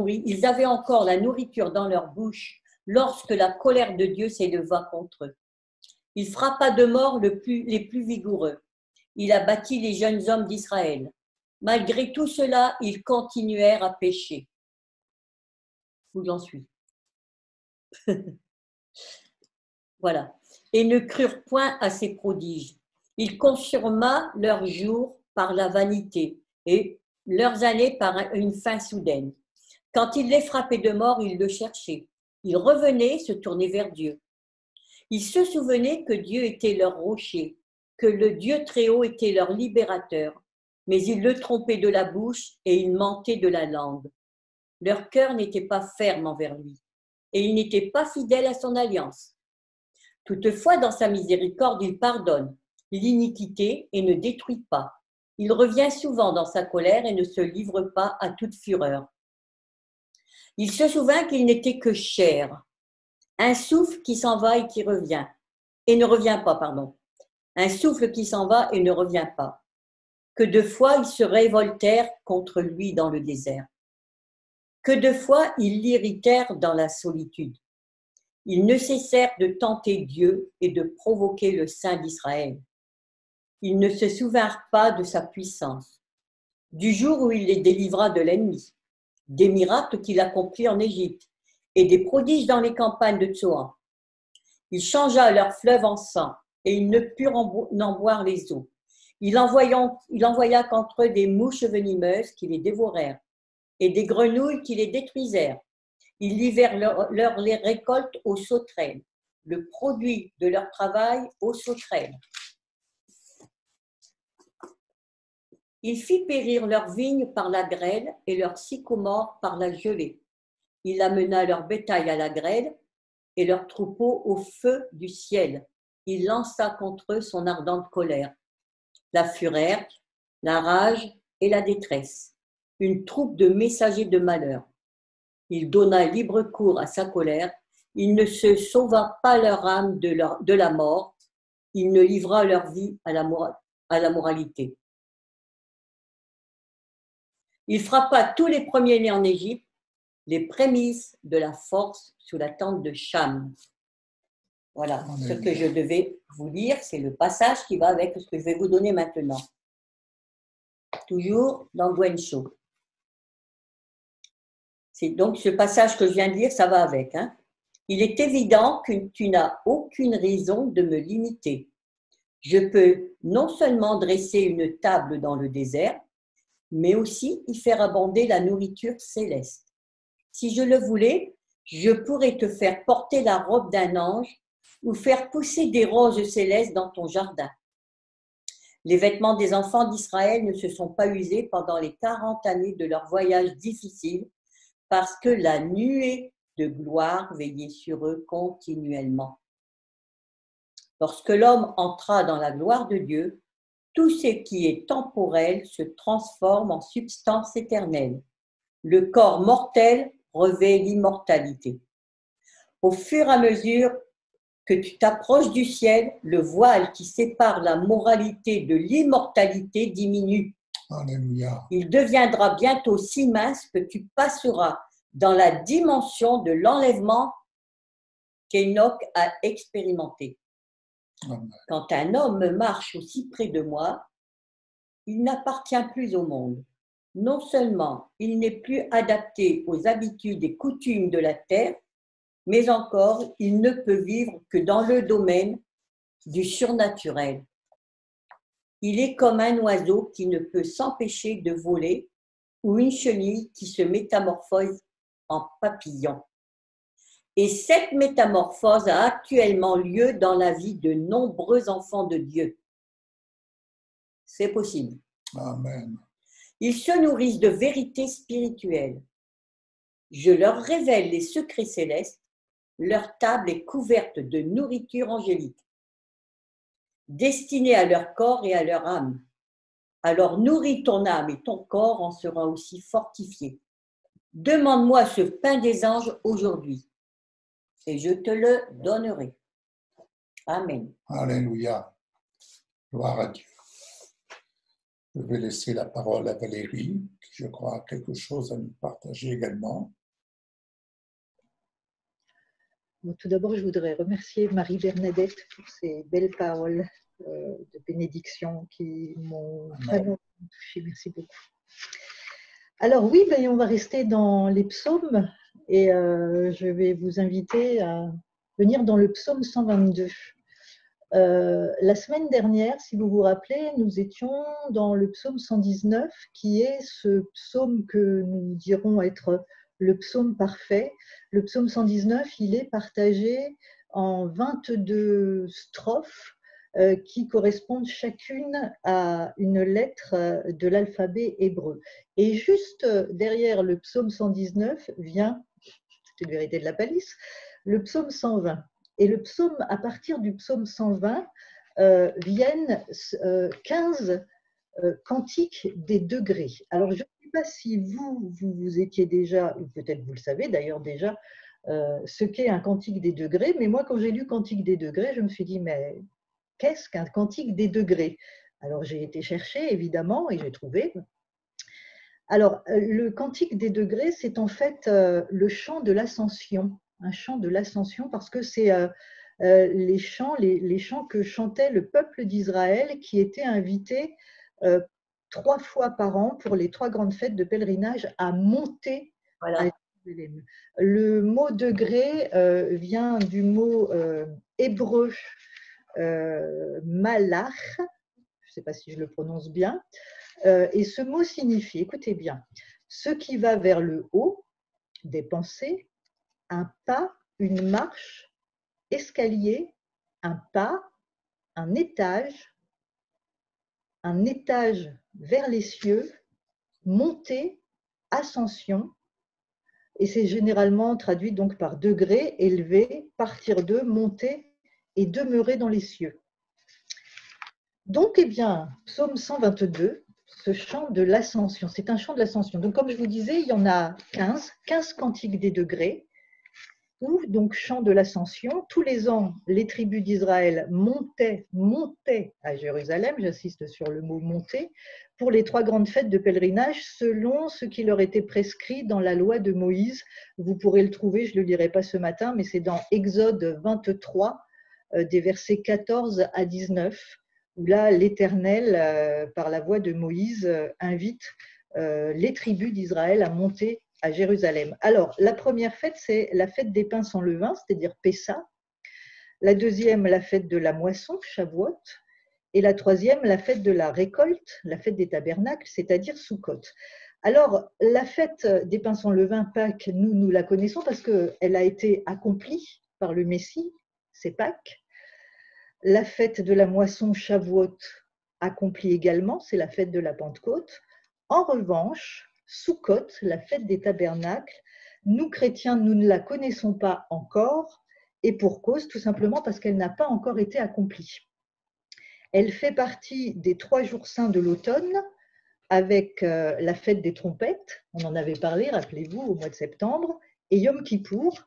nourriture dans leur bouche lorsque la colère de Dieu s'éleva contre eux. Il frappa de mort les plus vigoureux. Il abattit les jeunes hommes d'Israël. Malgré tout cela, ils continuèrent à pécher. Où j'en suis. Voilà. Et ne crurent point à ses prodiges. Il consumma leurs jours par la vanité et leurs années par une faim soudaine. Quand il les frappait de mort, ils le cherchaient. Ils revenaient se tourner vers Dieu. Ils se souvenaient que Dieu était leur rocher, que le Dieu Très-Haut était leur libérateur, mais ils le trompaient de la bouche et ils mentaient de la langue. Leur cœur n'était pas ferme envers lui et ils n'étaient pas fidèles à son alliance. Toutefois, dans sa miséricorde, il pardonne l'iniquité et ne détruit pas. Il revient souvent dans sa colère et ne se livre pas à toute fureur. Il se souvint qu'il n'était que chair, un souffle qui s'en va et qui revient, et ne revient pas, pardon. Un souffle qui s'en va et ne revient pas. Que de fois ils se révoltèrent contre lui dans le désert. Que de fois ils l'irritèrent dans la solitude. Ils ne cessèrent de tenter Dieu et de provoquer le Saint d'Israël. Ils ne se souvinrent pas de sa puissance, du jour où il les délivra de l'ennemi, des miracles qu'il accomplit en Égypte et des prodiges dans les campagnes de Tsoan. Il changea leur fleuve en sang et ils ne purent en boire les eaux. Il envoya contre eux des mouches venimeuses qui les dévorèrent et des grenouilles qui les détruisèrent. Ils livrèrent les récoltes aux sauterelles, le produit de leur travail aux sauterelles. Il fit périr leurs vignes par la grêle et leurs sycomores par la gelée. Il amena leur bétail à la grêle et leurs troupeaux au feu du ciel. Il lança contre eux son ardente colère, la fureur, la rage et la détresse, une troupe de messagers de malheur. Il donna libre cours à sa colère. Il ne se sauva pas leur âme de la mort. Il ne livra leur vie à la moralité. Il frappa tous les premiers-nés en Égypte, les prémices de la force sous la tente de Cham. Voilà, ce que je devais vous lire, c'est le passage qui va avec ce que je vais vous donner maintenant. Toujours dans Gwen Shaw. C'est donc ce passage que je viens de lire, ça va avec. Hein. Il est évident que tu n'as aucune raison de me limiter. Je peux non seulement dresser une table dans le désert, mais aussi y faire abonder la nourriture céleste. Si je le voulais, je pourrais te faire porter la robe d'un ange ou faire pousser des roses célestes dans ton jardin. Les vêtements des enfants d'Israël ne se sont pas usés pendant les 40 années de leur voyage difficile parce que la nuée de gloire veillait sur eux continuellement. Lorsque l'homme entra dans la gloire de Dieu, tout ce qui est temporel se transforme en substance éternelle. Le corps mortel revêt l'immortalité. Au fur et à mesure que tu t'approches du ciel, le voile qui sépare la moralité de l'immortalité diminue. Alléluia. Il deviendra bientôt si mince que tu passeras dans la dimension de l'enlèvement qu'Enoch a expérimenté. Amen. Quand un homme marche aussi près de moi, il n'appartient plus au monde. Non seulement il n'est plus adapté aux habitudes et coutumes de la terre, mais encore il ne peut vivre que dans le domaine du surnaturel. Il est comme un oiseau qui ne peut s'empêcher de voler ou une chenille qui se métamorphose en papillon. Et cette métamorphose a actuellement lieu dans la vie de nombreux enfants de Dieu. C'est possible. Amen. Ils se nourrissent de vérités spirituelles. Je leur révèle les secrets célestes. Leur table est couverte de nourriture angélique, destinée à leur corps et à leur âme. Alors nourris ton âme et ton corps en sera aussi fortifié. Demande-moi ce pain des anges aujourd'hui, et je te le donnerai. Amen. Alléluia. Gloire à Dieu. Je vais laisser la parole à Valérie, qui, je crois, a quelque chose à nous partager également. Bon, tout d'abord, je voudrais remercier Marie-Bernadette pour ces belles paroles de bénédiction qui m'ont vraiment touchée. Merci beaucoup. Alors oui, on va rester dans les psaumes et je vais vous inviter à venir dans le psaume 122. La semaine dernière, si vous vous rappelez, nous étions dans le psaume 119, qui est ce psaume que nous dirons être le psaume parfait. Le psaume 119, il est partagé en 22 strophes qui correspondent chacune à une lettre de l'alphabet hébreu. Et juste derrière le psaume 119 vient, c'est une vérité de la palisse, le psaume 120. Et le psaume, à partir du psaume 120, viennent 15 cantiques des degrés. Alors, je ne sais pas si vous étiez déjà, ou peut-être vous le savez d'ailleurs déjà, ce qu'est un cantique des degrés. Mais moi, quand j'ai lu Cantique des degrés, je me suis dit, mais qu'est-ce qu'un cantique des degrés? Alors, j'ai été chercher, évidemment, et j'ai trouvé. Alors, le cantique des degrés, c'est en fait le chant de l'ascension. Un chant de l'ascension, parce que c'est les chants que chantait le peuple d'Israël qui était invité 3 fois par an pour les 3 grandes fêtes de pèlerinage à monter à Jérusalem. Le mot degré vient du mot hébreu malach, je ne sais pas si je le prononce bien, et ce mot signifie, écoutez bien, ce qui va vers le haut des pensées, un pas, une marche, escalier, un pas, un étage vers les cieux, montée, ascension, et c'est généralement traduit donc par degré, élevé, partir de, monter et demeurer dans les cieux. Donc, eh bien, psaume 122, ce chant de l'ascension. C'est un chant de l'ascension. Donc, comme je vous disais, il y en a 15 cantiques des degrés, ou donc chant de l'ascension. Tous les ans, les tribus d'Israël montaient à Jérusalem, j'insiste sur le mot monter, pour les 3 grandes fêtes de pèlerinage, selon ce qui leur était prescrit dans la loi de Moïse. Vous pourrez le trouver, je ne le lirai pas ce matin, mais c'est dans Exode 23, des versets 14 à 19, où là, l'Éternel, par la voix de Moïse, invite les tribus d'Israël à monter à Jérusalem. Alors, la première fête, c'est la fête des pains sans levain, c'est-à-dire Pessa. La deuxième, la fête de la moisson, Shavuot. Et la troisième, la fête de la récolte, la fête des tabernacles, c'est-à-dire Sukkot. Alors, la fête des pains sans levain, Pâques, nous la connaissons parce qu'elle a été accomplie par le Messie, c'est Pâques. La fête de la moisson, Shavuot, accomplie également, c'est la fête de la Pentecôte. En revanche, Sukkot, la fête des tabernacles, nous chrétiens, nous ne la connaissons pas encore, et pour cause, tout simplement parce qu'elle n'a pas encore été accomplie. Elle fait partie des 3 jours saints de l'automne, avec la fête des trompettes, on en avait parlé, rappelez-vous, au mois de septembre, et Yom Kippour.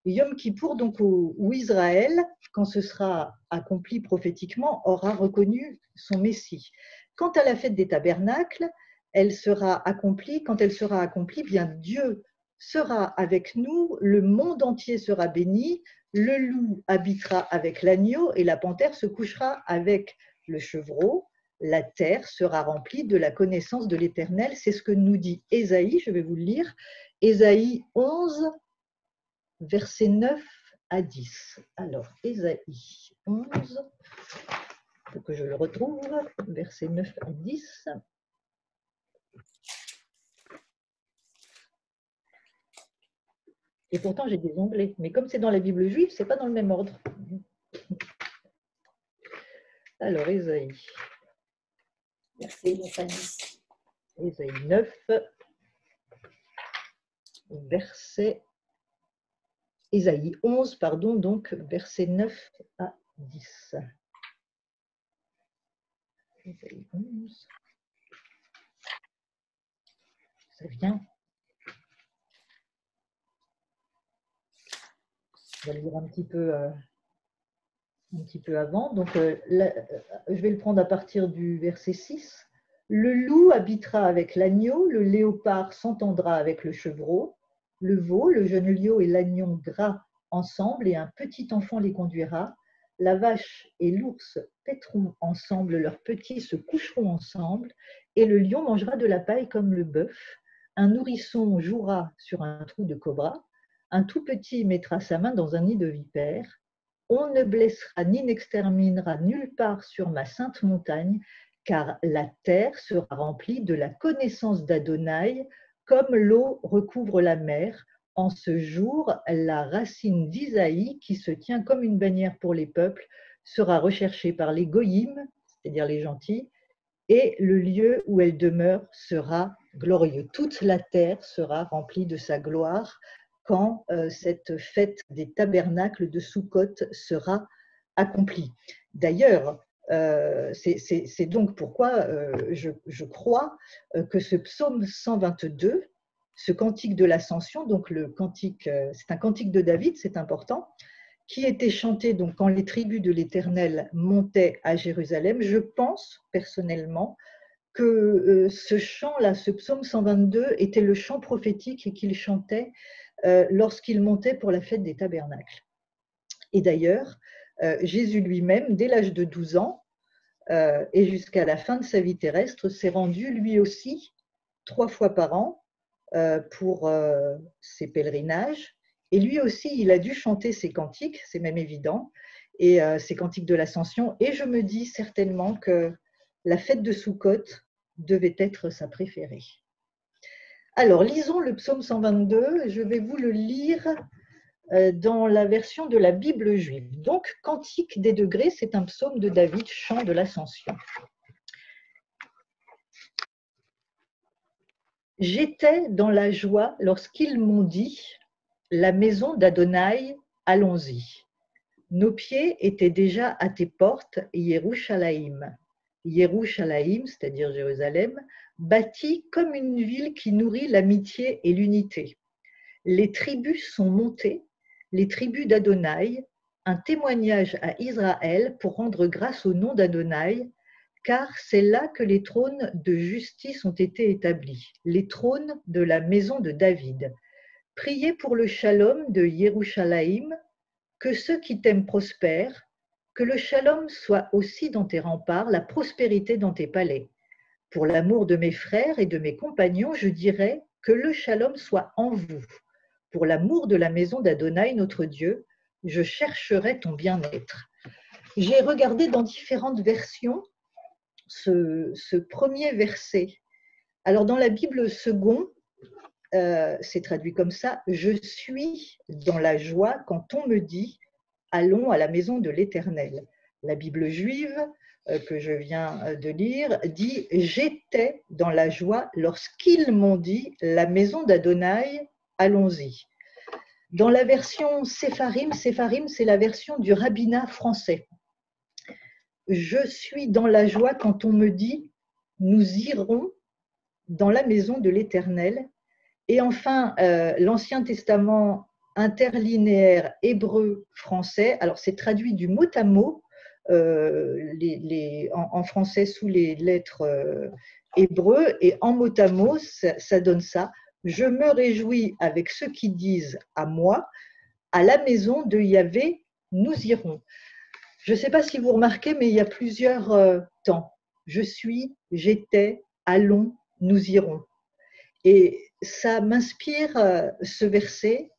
Yom Kippour, donc, où Israël, quand ce sera accompli prophétiquement, aura reconnu son Messie. Quant à la fête des tabernacles, elle sera accomplie. Quand elle sera accomplie, bien Dieu sera avec nous, le monde entier sera béni, le loup habitera avec l'agneau et la panthère se couchera avec le chevreau. La terre sera remplie de la connaissance de l'Éternel. C'est ce que nous dit Ésaïe, je vais vous le lire. Ésaïe 11, versets 9 à 10. Alors, Ésaïe 11, il faut que je le retrouve, versets 9 à 10. Et pourtant, j'ai des onglets. Mais comme c'est dans la Bible juive, ce n'est pas dans le même ordre. Alors, Ésaïe. Verset 9 à 10. Ésaïe 9, verset... Ésaïe 11, pardon, donc verset 9 à 10. Ésaïe 11. Ça vient. Je vais le lire un petit peu avant. Donc, je vais le prendre à partir du verset 6. Le loup habitera avec l'agneau, le léopard s'entendra avec le chevreau, le veau, le jeune lion et l'agneau gras ensemble, et un petit enfant les conduira. La vache et l'ours paîtront ensemble, leurs petits se coucheront ensemble, et le lion mangera de la paille comme le bœuf. Un nourrisson jouera sur un trou de cobra. Un tout petit mettra sa main dans un nid de vipère. On ne blessera ni n'exterminera nulle part sur ma sainte montagne, car la terre sera remplie de la connaissance d'Adonai, comme l'eau recouvre la mer. En ce jour, la racine d'Isaïe, qui se tient comme une bannière pour les peuples, sera recherchée par les goyim, c'est-à-dire les gentils, et le lieu où elle demeure sera glorieux. Toute la terre sera remplie de sa gloire quand cette fête des tabernacles de Sukkot sera accomplie. D'ailleurs, c'est donc pourquoi je crois que ce psaume 122, ce cantique de l'ascension, donc le cantique, c'est un cantique de David, c'est important, qui était chanté donc quand les tribus de l'Éternel montaient à Jérusalem. Je pense personnellement que ce chant-là, ce psaume 122, était le chant prophétique et qu'il chantait lorsqu'il montait pour la fête des tabernacles. Et d'ailleurs, Jésus lui-même, dès l'âge de 12 ans et jusqu'à la fin de sa vie terrestre, s'est rendu lui aussi 3 fois par an pour ses pèlerinages. Et lui aussi, il a dû chanter ses cantiques, c'est même évident, et ses cantiques de l'Ascension. Et je me dis certainement que la fête de Sukkot devait être sa préférée. Alors, lisons le psaume 122. Je vais vous le lire dans la version de la Bible juive. Donc, Cantique des degrés, c'est un psaume de David, chant de l'Ascension. J'étais dans la joie lorsqu'ils m'ont dit « La maison d'Adonai, allons-y ». Nos pieds étaient déjà à tes portes, Yerushalayim. Yerushalayim, c'est-à-dire Jérusalem, bâtie comme une ville qui nourrit l'amitié et l'unité. Les tribus sont montées, les tribus d'Adonai, un témoignage à Israël pour rendre grâce au nom d'Adonai, car c'est là que les trônes de justice ont été établis, les trônes de la maison de David. Priez pour le shalom de Yerushalayim, que ceux qui t'aiment prospèrent, que le shalom soit aussi dans tes remparts, la prospérité dans tes palais. Pour l'amour de mes frères et de mes compagnons, je dirais que le shalom soit en vous. Pour l'amour de la maison d'Adonai, notre Dieu, je chercherai ton bien-être. J'ai regardé dans différentes versions ce premier verset. Alors dans la Bible second, c'est traduit comme ça, « Je suis dans la joie quand on me dit « Allons à la maison de l'Éternel ». La Bible juive que je viens de lire dit « J'étais dans la joie lorsqu'ils m'ont dit « La maison d'Adonai, allons-y ». Dans la version Sépharim, c'est la version du rabbinat français. Je suis dans la joie quand on me dit « Nous irons dans la maison de l'Éternel ». Et enfin, l'Ancien Testament interlinéaire hébreu-français, alors c'est traduit du mot à mot, en français sous les lettres hébreux, et en mot à mot, ça donne ça. Je me réjouis avec ceux qui disent à moi, à la maison de Yahvé, nous irons. Je ne sais pas si vous remarquez, mais il y a plusieurs temps. Je suis, j'étais, allons, nous irons. Et ça m'inspire ce verset.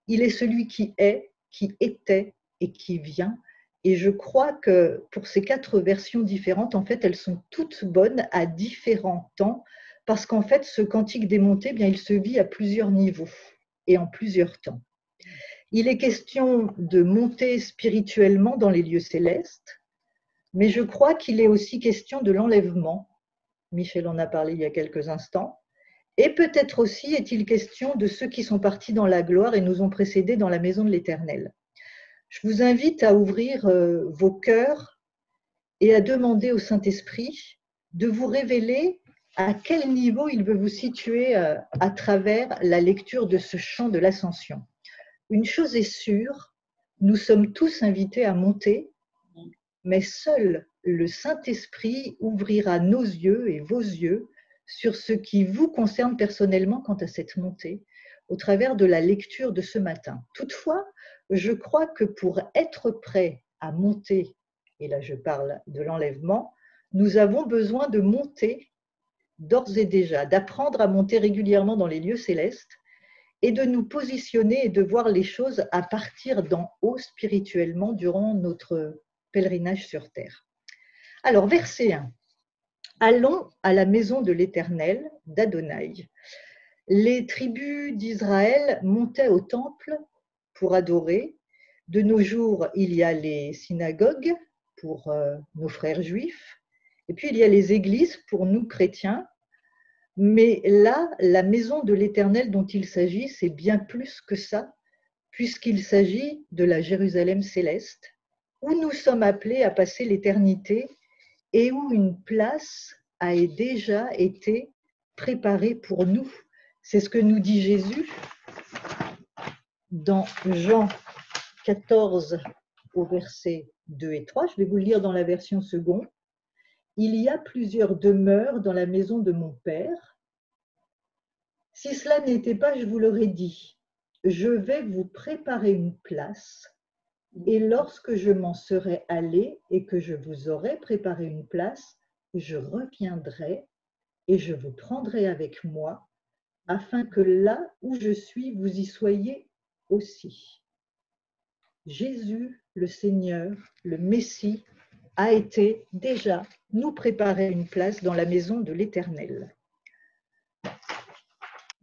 Il est celui qui est, qui était et qui vient. Et je crois que pour ces 4 versions différentes, en fait, elles sont toutes bonnes à différents temps, parce qu'en fait, ce cantique des montées, bien, il se vit à plusieurs niveaux et en plusieurs temps. Il est question de monter spirituellement dans les lieux célestes, mais je crois qu'il est aussi question de l'enlèvement. Michel en a parlé il y a quelques instants. Et peut-être aussi est-il question de ceux qui sont partis dans la gloire et nous ont précédés dans la maison de l'Éternel. Je vous invite à ouvrir vos cœurs et à demander au Saint-Esprit de vous révéler à quel niveau il veut vous situer à travers la lecture de ce chant de l'Ascension. Une chose est sûre, nous sommes tous invités à monter, mais seul le Saint-Esprit ouvrira nos yeux et vos yeux sur ce qui vous concerne personnellement quant à cette montée, au travers de la lecture de ce matin. Toutefois, je crois que pour être prêt à monter, et là je parle de l'enlèvement, nous avons besoin de monter d'ores et déjà, d'apprendre à monter régulièrement dans les lieux célestes et de nous positionner et de voir les choses à partir d'en haut spirituellement durant notre pèlerinage sur terre. Alors, verset 1. Allons à la maison de l'Éternel, d'Adonai. Les tribus d'Israël montaient au temple pour adorer. De nos jours, il y a les synagogues pour nos frères juifs, et puis il y a les églises pour nous chrétiens. Mais là, la maison de l'Éternel dont il s'agit, c'est bien plus que ça, puisqu'il s'agit de la Jérusalem céleste, où nous sommes appelés à passer l'éternité et où une place a déjà été préparée pour nous. C'est ce que nous dit Jésus dans Jean 14 au verset 2 et 3. Je vais vous le lire dans la version seconde. Il y a plusieurs demeures dans la maison de mon Père. Si cela n'était pas, je vous l'aurais dit, je vais vous préparer une place. Et lorsque je m'en serai allé et que je vous aurai préparé une place, je reviendrai et je vous prendrai avec moi, afin que là où je suis, vous y soyez aussi. Jésus, le Seigneur, le Messie, a été déjà nous préparer une place dans la maison de l'Éternel.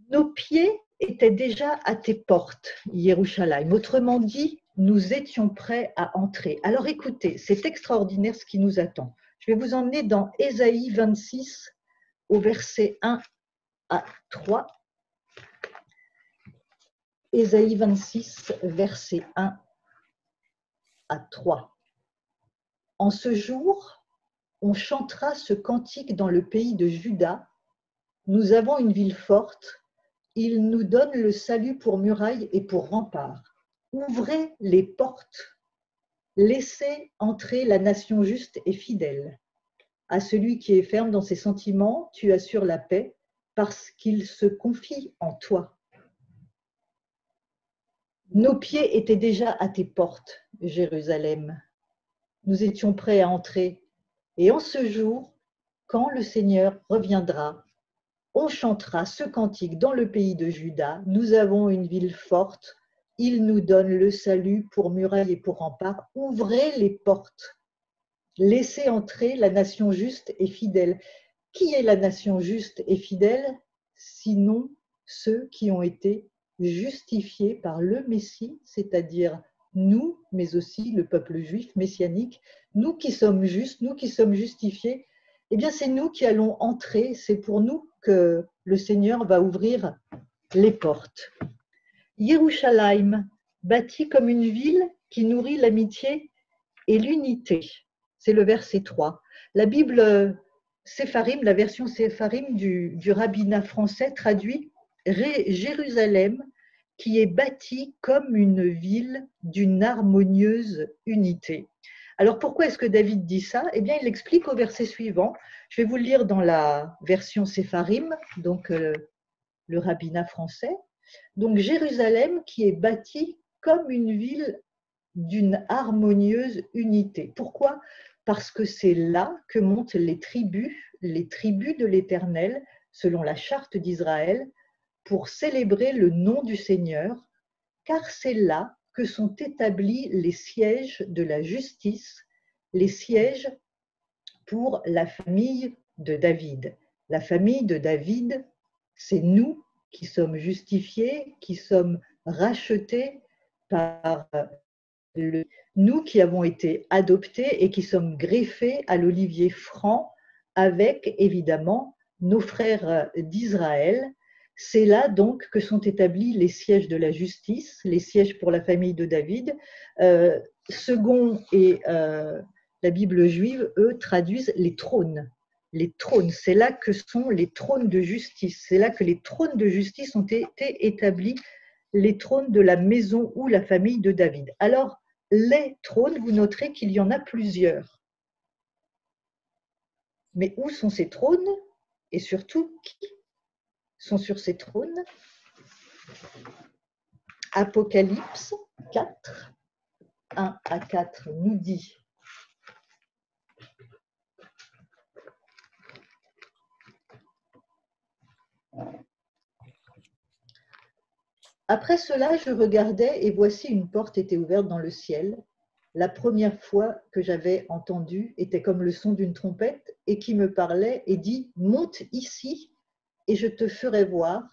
Nos pieds étaient déjà à tes portes, Yerushalayim. Autrement dit, nous étions prêts à entrer. Alors écoutez, c'est extraordinaire ce qui nous attend. Je vais vous emmener dans Ésaïe 26, au verset 1 à 3. Ésaïe 26, verset 1 à 3. En ce jour, on chantera ce cantique dans le pays de Juda. Nous avons une ville forte, il nous donne le salut pour muraille et pour rempart. Ouvrez les portes, laissez entrer la nation juste et fidèle. À celui qui est ferme dans ses sentiments, tu assures la paix parce qu'il se confie en toi. Nos pieds étaient déjà à tes portes, Jérusalem. Nous étions prêts à entrer. Et en ce jour, quand le Seigneur reviendra, on chantera ce cantique dans le pays de Juda. Nous avons une ville forte. Il nous donne le salut pour muraille et pour rempart. Ouvrez les portes. Laissez entrer la nation juste et fidèle. Qui est la nation juste et fidèle, sinon ceux qui ont été justifiés par le Messie, c'est-à-dire nous, mais aussi le peuple juif messianique, nous qui sommes justes, nous qui sommes justifiés, eh bien c'est nous qui allons entrer, c'est pour nous que le Seigneur va ouvrir les portes. Yerushalayim, bâti comme une ville qui nourrit l'amitié et l'unité. C'est le verset 3. La Bible Sépharim, la version Sépharim du rabbinat français traduit Jérusalem qui est bâtie comme une ville d'une harmonieuse unité. Alors pourquoi est-ce que David dit ça? Eh bien il l'explique au verset suivant. Je vais vous le lire dans la version Sépharim, donc le rabbinat français. Donc Jérusalem qui est bâtie comme une ville d'une harmonieuse unité. Pourquoi? Parce que c'est là que montent les tribus de l'Éternel, selon la charte d'Israël, pour célébrer le nom du Seigneur, car c'est là que sont établis les sièges de la justice, les sièges pour la famille de David. La famille de David, c'est nous qui sommes justifiés, qui sommes rachetés par nous qui avons été adoptés et qui sommes greffés à l'olivier franc avec évidemment nos frères d'Israël. C'est là donc que sont établis les sièges de la justice, les sièges pour la famille de David. Second et la Bible juive, eux, traduisent les trônes. Les trônes, c'est là que sont les trônes de justice. C'est là que les trônes de justice ont été établis, les trônes de la maison ou la famille de David. Alors, les trônes, vous noterez qu'il y en a plusieurs. Mais où sont ces trônes? Et surtout, qui sont sur ces trônes? Apocalypse 4, 1 à 4 nous dit: Après cela, je regardais et voici une porte était ouverte dans le ciel. La première fois que j'avais entendu était comme le son d'une trompette et qui me parlait et dit: monte ici et je te ferai voir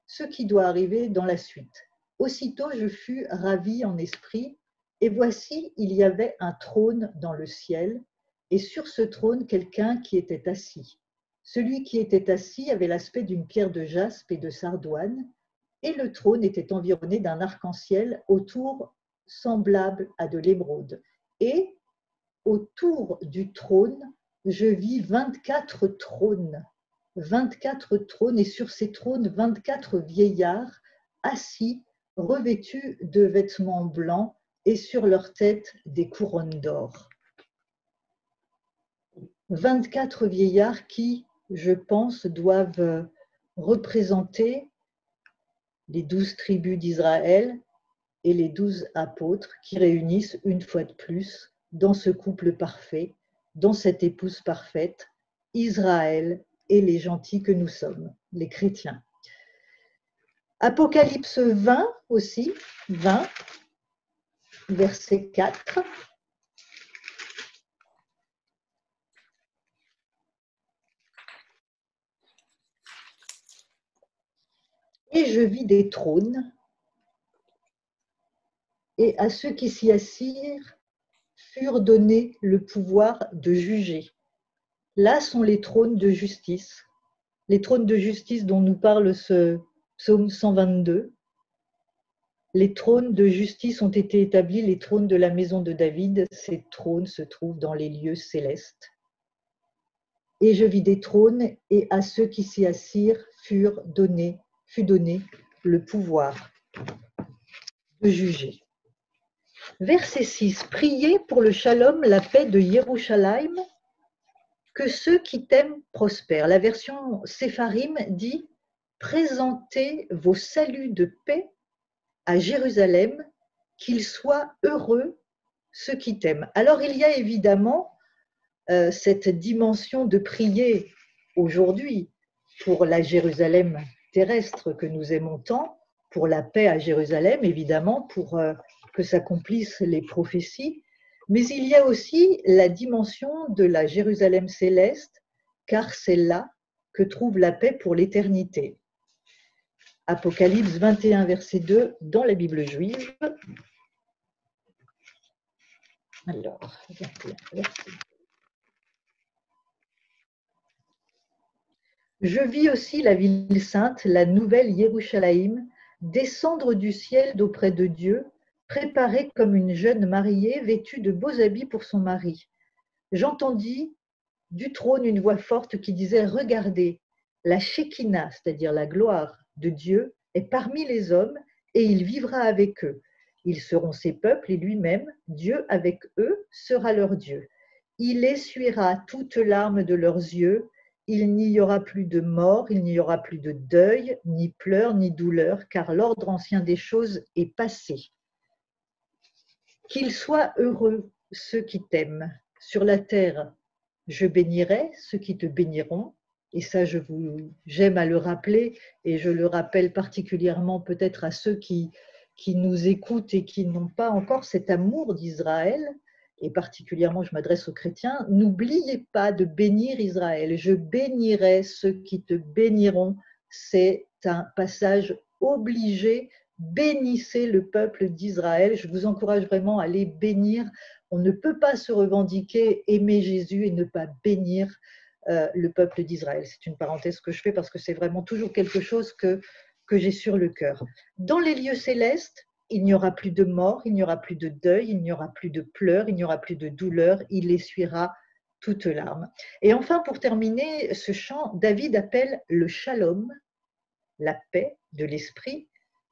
ce qui doit arriver dans la suite. Aussitôt je fus ravi en esprit et voici il y avait un trône dans le ciel et sur ce trône quelqu'un qui était assis. Celui qui était assis avait l'aspect d'une pierre de jaspe et de sardoine. Et le trône était environné d'un arc-en-ciel autour semblable à de l'émeraude. Et autour du trône, je vis 24 trônes. 24 trônes, et sur ces trônes, 24 vieillards assis, revêtus de vêtements blancs, et sur leur tête des couronnes d'or. 24 vieillards qui, je pense, doivent représenter les 12 tribus d'Israël et les 12 apôtres qui réunissent une fois de plus dans ce couple parfait, dans cette épouse parfaite, Israël et les gentils que nous sommes, les chrétiens. Apocalypse 20 aussi, 20, verset 4. Et je vis des trônes, et à ceux qui s'y assirent furent donnés le pouvoir de juger. Là sont les trônes de justice dont nous parle ce psaume 122. Les trônes de justice ont été établis, les trônes de la maison de David. Ces trônes se trouvent dans les lieux célestes. Et je vis des trônes, et à ceux qui s'y assirent fut donné le pouvoir de juger. Verset 6. Priez pour le shalom, la paix de Yerushalayim, que ceux qui t'aiment prospèrent. La version Sépharim dit « Présentez vos saluts de paix à Jérusalem, qu'ils soient heureux ceux qui t'aiment. » Alors il y a évidemment cette dimension de prier aujourd'hui pour la Jérusalem terrestre que nous aimons tant, pour la paix à Jérusalem, évidemment, pour que s'accomplissent les prophéties, mais il y a aussi la dimension de la Jérusalem céleste, car c'est là que trouve la paix pour l'éternité. Apocalypse 21, verset 2, dans la Bible juive. Alors, 21, verset 2. Je vis aussi la ville sainte, la nouvelle Yerushalayim, descendre du ciel d'auprès de Dieu, préparée comme une jeune mariée vêtue de beaux habits pour son mari. J'entendis du trône une voix forte qui disait « Regardez, la Shekinah, c'est-à-dire la gloire de Dieu, est parmi les hommes et il vivra avec eux. Ils seront ses peuples et lui-même, Dieu avec eux, sera leur Dieu. Il essuiera toutes larmes de leurs yeux. Il n'y aura plus de mort, il n'y aura plus de deuil, ni pleurs, ni douleur, car l'ordre ancien des choses est passé. Qu'ils soient heureux ceux qui t'aiment. Sur la terre, je bénirai ceux qui te béniront. Et ça, j'aime à le rappeler, et je le rappelle particulièrement peut-être à ceux qui nous écoutent et qui n'ont pas encore cet amour d'Israël. Et particulièrement, je m'adresse aux chrétiens, n'oubliez pas de bénir Israël. Je bénirai ceux qui te béniront. C'est un passage obligé. Bénissez le peuple d'Israël. Je vous encourage vraiment à les bénir. On ne peut pas se revendiquer, aimer Jésus et ne pas bénir le peuple d'Israël. C'est une parenthèse que je fais parce que c'est vraiment toujours quelque chose que j'ai sur le cœur. Dans les lieux célestes, il n'y aura plus de mort, il n'y aura plus de deuil, il n'y aura plus de pleurs, il n'y aura plus de douleur, il essuiera toutes larmes. Et enfin, pour terminer ce chant, David appelle le shalom, la paix de l'esprit,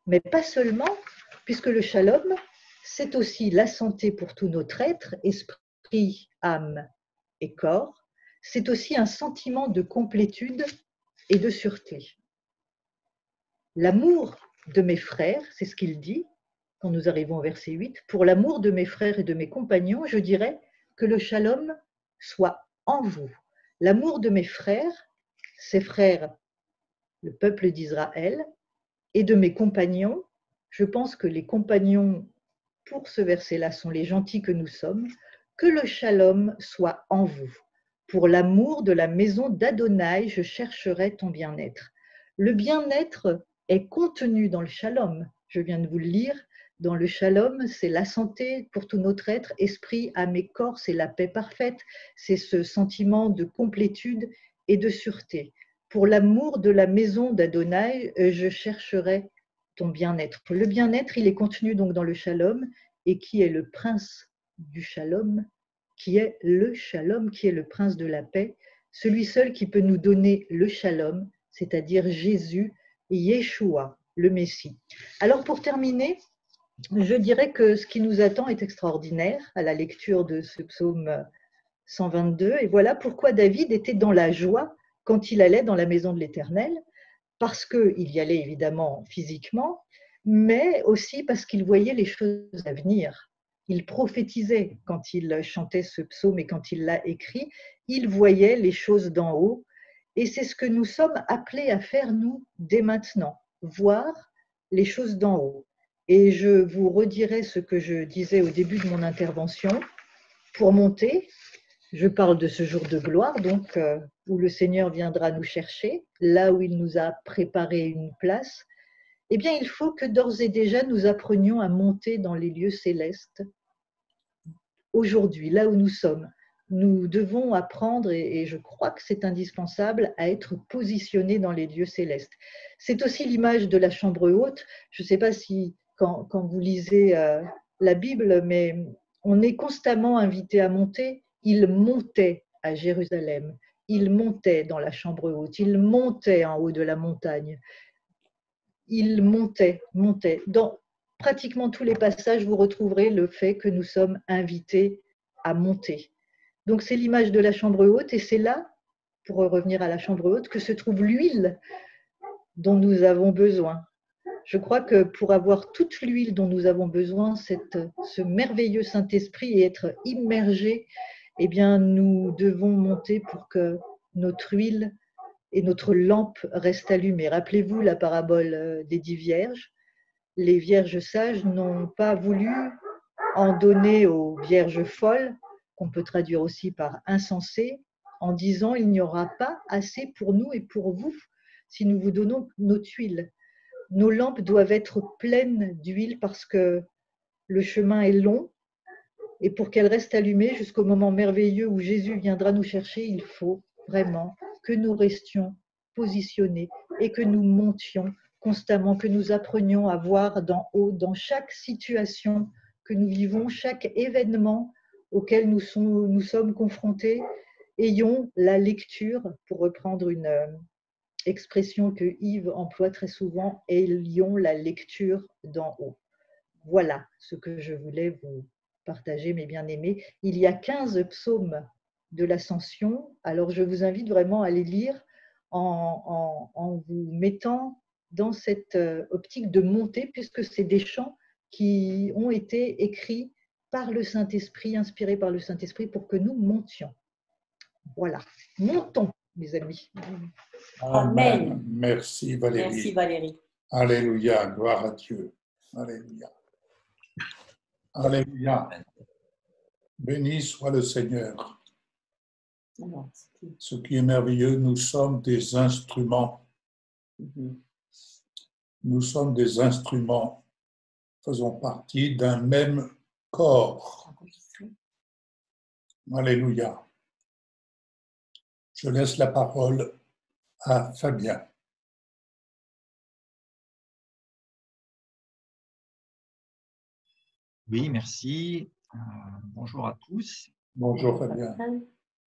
mais pas seulement, puisque le shalom, c'est aussi la santé pour tout notre être, esprit, âme et corps. C'est aussi un sentiment de complétude et de sûreté. L'amour de mes frères, c'est ce qu'il dit, quand nous arrivons au verset 8, pour l'amour de mes frères et de mes compagnons, je dirais que le shalom soit en vous. L'amour de mes frères, ses frères, le peuple d'Israël, et de mes compagnons, je pense que les compagnons pour ce verset-là sont les gentils que nous sommes, que le shalom soit en vous. Pour l'amour de la maison d'Adonai, je chercherai ton bien-être. Le bien-être est contenu dans le shalom. Je viens de vous le lire. Dans le shalom, c'est la santé pour tout notre être, esprit, âme et corps, c'est la paix parfaite, c'est ce sentiment de complétude et de sûreté. Pour l'amour de la maison d'Adonai, je chercherai ton bien-être. Le bien-être, il est contenu donc dans le shalom, et qui est le prince du shalom, qui est le shalom, qui est le prince de la paix, celui seul qui peut nous donner le shalom, c'est-à-dire Jésus, Yeshua, le Messie. Alors pour terminer, je dirais que ce qui nous attend est extraordinaire à la lecture de ce psaume 122. Et voilà pourquoi David était dans la joie quand il allait dans la maison de l'Éternel, parce qu'il y allait évidemment physiquement, mais aussi parce qu'il voyait les choses à venir. Il prophétisait quand il chantait ce psaume et quand il l'a écrit, il voyait les choses d'en haut. Et c'est ce que nous sommes appelés à faire, nous, dès maintenant, voir les choses d'en haut. Et je vous redirai ce que je disais au début de mon intervention. Pour monter, je parle de ce jour de gloire, donc où le Seigneur viendra nous chercher, là où il nous a préparé une place. Eh bien, il faut que d'ores et déjà nous apprenions à monter dans les lieux célestes. Aujourd'hui, là où nous sommes, nous devons apprendre, et je crois que c'est indispensable, à être positionnés dans les lieux célestes. C'est aussi l'image de la chambre haute. Je ne sais pas si, quand vous lisez la Bible, mais on est constamment invité à monter. Il montait à Jérusalem. il montait dans la chambre haute, il montait en haut de la montagne. Il montait. Dans pratiquement tous les passages, vous retrouverez le fait que nous sommes invités à monter. Donc c'est l'image de la chambre haute et c'est là, pour revenir à la chambre haute, que se trouve l'huile dont nous avons besoin. Je crois que pour avoir toute l'huile dont nous avons besoin, ce merveilleux Saint-Esprit et être immergé, eh bien, nous devons monter pour que notre huile et notre lampe restent allumées. Rappelez-vous la parabole des 10 vierges. Les vierges sages n'ont pas voulu en donner aux vierges folles, qu'on peut traduire aussi par insensées, en disant « il n'y aura pas assez pour nous et pour vous si nous vous donnons notre huile ». Nos lampes doivent être pleines d'huile parce que le chemin est long et pour qu'elles restent allumées jusqu'au moment merveilleux où Jésus viendra nous chercher, il faut vraiment que nous restions positionnés et que nous montions constamment, que nous apprenions à voir d'en haut, dans chaque situation que nous vivons, chaque événement auquel nous sommes confrontés, ayons la lecture, pour reprendre une expression que Yves emploie très souvent, ayons la lecture d'en haut. Voilà ce que je voulais vous partager, mes bien-aimés. Il y a 15 psaumes de l'Ascension, alors je vous invite vraiment à les lire en vous mettant dans cette optique de montée, puisque c'est des chants qui ont été écrits par le Saint-Esprit, inspirés par le Saint-Esprit pour que nous montions. Voilà, montons, mes amis. Amen. Merci Valérie. Merci Valérie. Alléluia, gloire à Dieu. Alléluia. Alléluia. Béni soit le Seigneur. Ce qui est merveilleux, nous sommes des instruments. Nous sommes des instruments, faisons partie d'un même corps. Alléluia. Je laisse la parole à Fabien. Oui, merci. Bonjour à tous. Bonjour Fabien.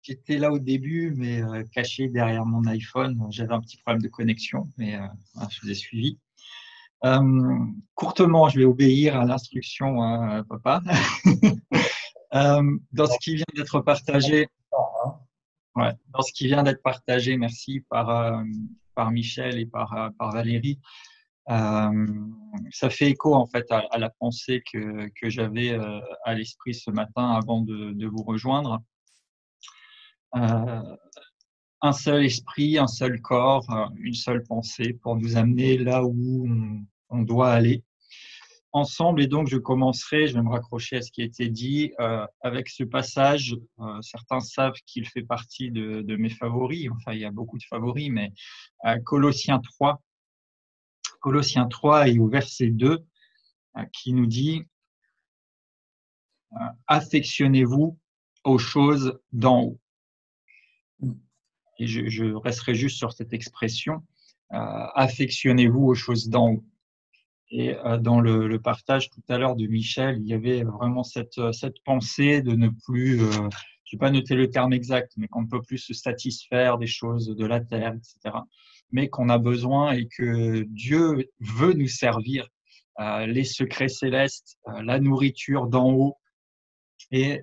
J'étais là au début, mais caché derrière mon iPhone. J'avais un petit problème de connexion, mais je vous ai suivi. Courtement, je vais obéir à l'instruction, papa. Dans ce qui vient d'être partagé, dans ce qui vient d'être partagé, merci par Michel et par Valérie. Ça fait écho en fait à la pensée que j'avais à l'esprit ce matin avant de vous rejoindre. Un seul esprit, un seul corps, une seule pensée pour nous amener là où on doit aller ensemble. Et donc je vais me raccrocher à ce qui a été dit avec ce passage. Certains savent qu'il fait partie de mes favoris, enfin il y a beaucoup de favoris, mais Colossiens 3 et au verset 2 qui nous dit affectionnez-vous aux choses d'en haut. Et je resterai juste sur cette expression, affectionnez-vous aux choses d'en haut. Et dans le partage tout à l'heure de Michel, il y avait vraiment cette pensée de ne plus, je n'ai pas noté le terme exact, mais qu'on ne peut plus se satisfaire des choses de la terre, etc. Mais qu'on a besoin et que Dieu veut nous servir les secrets célestes, la nourriture d'en haut. Et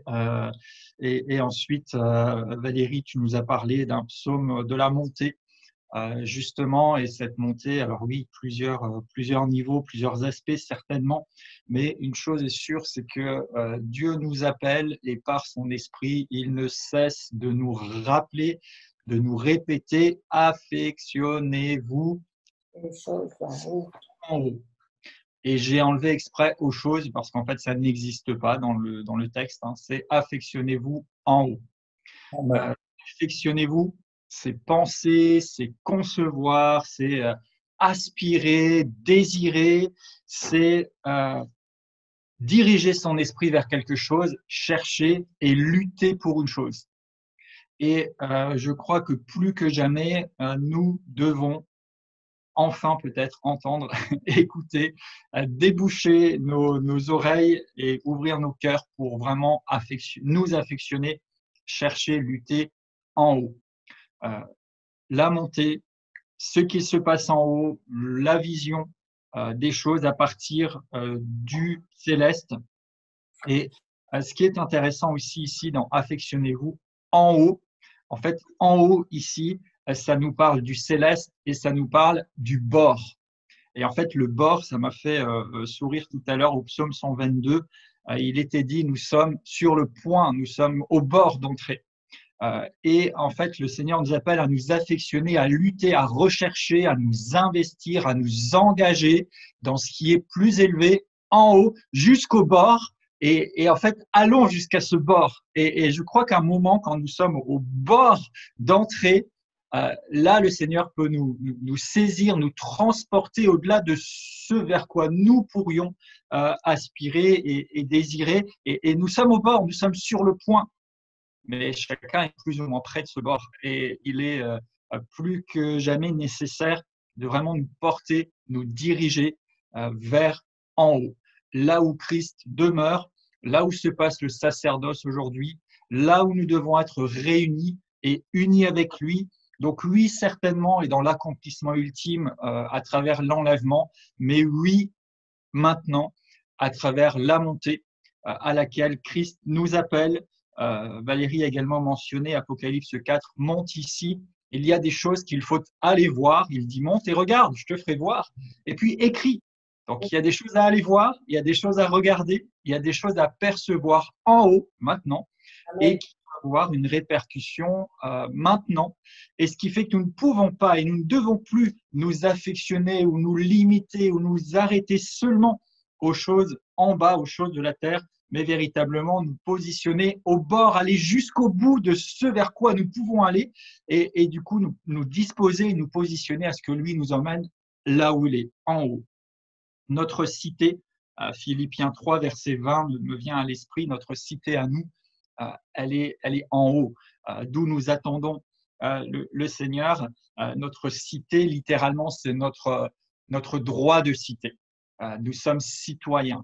ensuite, Valérie, tu nous as parlé d'un psaume de la montée, justement, et cette montée, alors oui, plusieurs niveaux, plusieurs aspects certainement, mais une chose est sûre, c'est que Dieu nous appelle et par son esprit, il ne cesse de nous rappeler, de nous répéter, affectionnez-vous en haut. Et j'ai enlevé exprès aux choses parce qu'en fait, ça n'existe pas dans le texte. C'est affectionnez-vous en haut. Affectionnez-vous, c'est penser, c'est concevoir, c'est aspirer, désirer, c'est diriger son esprit vers quelque chose, chercher et lutter pour une chose. Et je crois que plus que jamais, nous devons enfin peut-être entendre, écouter, déboucher nos oreilles et ouvrir nos cœurs pour vraiment nous affectionner, chercher, lutter en haut. la montée, ce qui se passe en haut, la vision des choses à partir du céleste. Et ce qui est intéressant aussi ici dans Affectionnez-vous, en haut, en fait, en haut ici, ça nous parle du céleste et ça nous parle du bord. Et en fait, le bord, ça m'a fait sourire tout à l'heure au psaume 122. Il était dit, nous sommes sur le point, nous sommes au bord d'entrée. Et en fait, le Seigneur nous appelle à nous affectionner, à lutter, à rechercher, à nous investir, à nous engager dans ce qui est plus élevé, en haut, jusqu'au bord. Et en fait, allons jusqu'à ce bord. Et je crois qu'à un moment, quand nous sommes au bord d'entrée, là, le Seigneur peut nous saisir, nous transporter au-delà de ce vers quoi nous pourrions aspirer et désirer. Et nous sommes au bord, nous sommes sur le point. Mais chacun est plus ou moins près de ce bord. Et il est plus que jamais nécessaire de vraiment nous porter, nous diriger vers en haut. Là où Christ demeure, là où se passe le sacerdoce aujourd'hui, là où nous devons être réunis et unis avec lui. Donc oui, certainement, et dans l'accomplissement ultime à travers l'enlèvement, mais oui, maintenant, à travers la montée à laquelle Christ nous appelle. Valérie a également mentionné Apocalypse 4, monte ici. Il y a des choses qu'il faut aller voir. Il dit monte et regarde, je te ferai voir. Et puis écris. Donc il y a des choses à aller voir, il y a des choses à regarder, il y a des choses à percevoir en haut maintenant. Amen. Et qui vont avoir une répercussion maintenant. Et ce qui fait que nous ne pouvons pas et nous ne devons plus nous affectionner ou nous limiter ou nous arrêter seulement aux choses en bas, aux choses de la terre, mais véritablement nous positionner au bord, aller jusqu'au bout de ce vers quoi nous pouvons aller et du coup nous disposer et nous positionner à ce que lui nous emmène là où il est, en haut. Notre cité, Philippiens 3, verset 20, me vient à l'esprit, notre cité à nous, elle est en haut, d'où nous attendons le Seigneur. Notre cité, littéralement, c'est notre droit de cité. Nous sommes citoyens.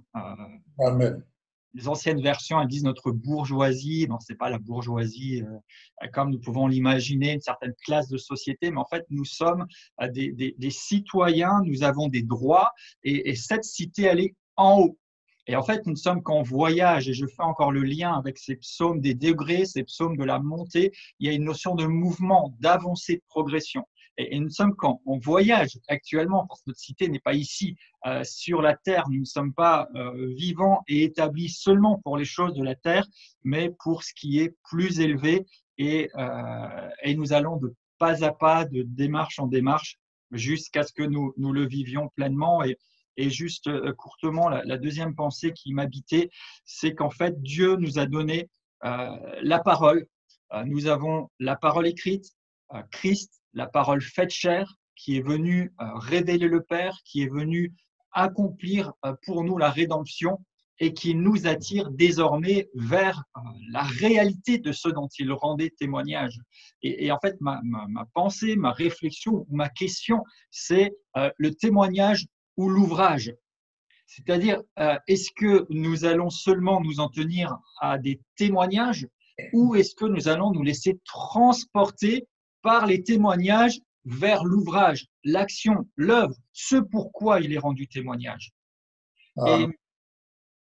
Amen. Les anciennes versions, elles disent notre bourgeoisie. Non, c'est pas la bourgeoisie comme nous pouvons l'imaginer, une certaine classe de société, mais en fait, nous sommes des citoyens, nous avons des droits et cette cité, elle est en haut. Et en fait, nous ne sommes qu'en voyage, et je fais encore le lien avec ces psaumes des degrés, ces psaumes de la montée. Il y a une notion de mouvement, d'avancée, de progression. Et nous sommes qu'en voyage actuellement, parce que notre cité n'est pas ici sur la terre. Nous ne sommes pas vivants et établis seulement pour les choses de la terre, mais pour ce qui est plus élevé. Et nous allons de pas à pas, de démarche en démarche, jusqu'à ce que nous le vivions pleinement. Et juste courtement, la deuxième pensée qui m'habitait, c'est qu'en fait, Dieu nous a donné la parole. Nous avons la parole écrite, Christ, la parole faite chair, qui est venue révéler le Père, qui est venue accomplir pour nous la rédemption et qui nous attire désormais vers la réalité de ce dont il rendait témoignage. Et en fait, ma pensée, ma réflexion, ma question, c'est le témoignage ou l'ouvrage. C'est-à-dire, est-ce que nous allons seulement nous en tenir à des témoignages ou est-ce que nous allons nous laisser transporter par les témoignages vers l'ouvrage, l'action, l'œuvre, ce pourquoi il est rendu témoignage.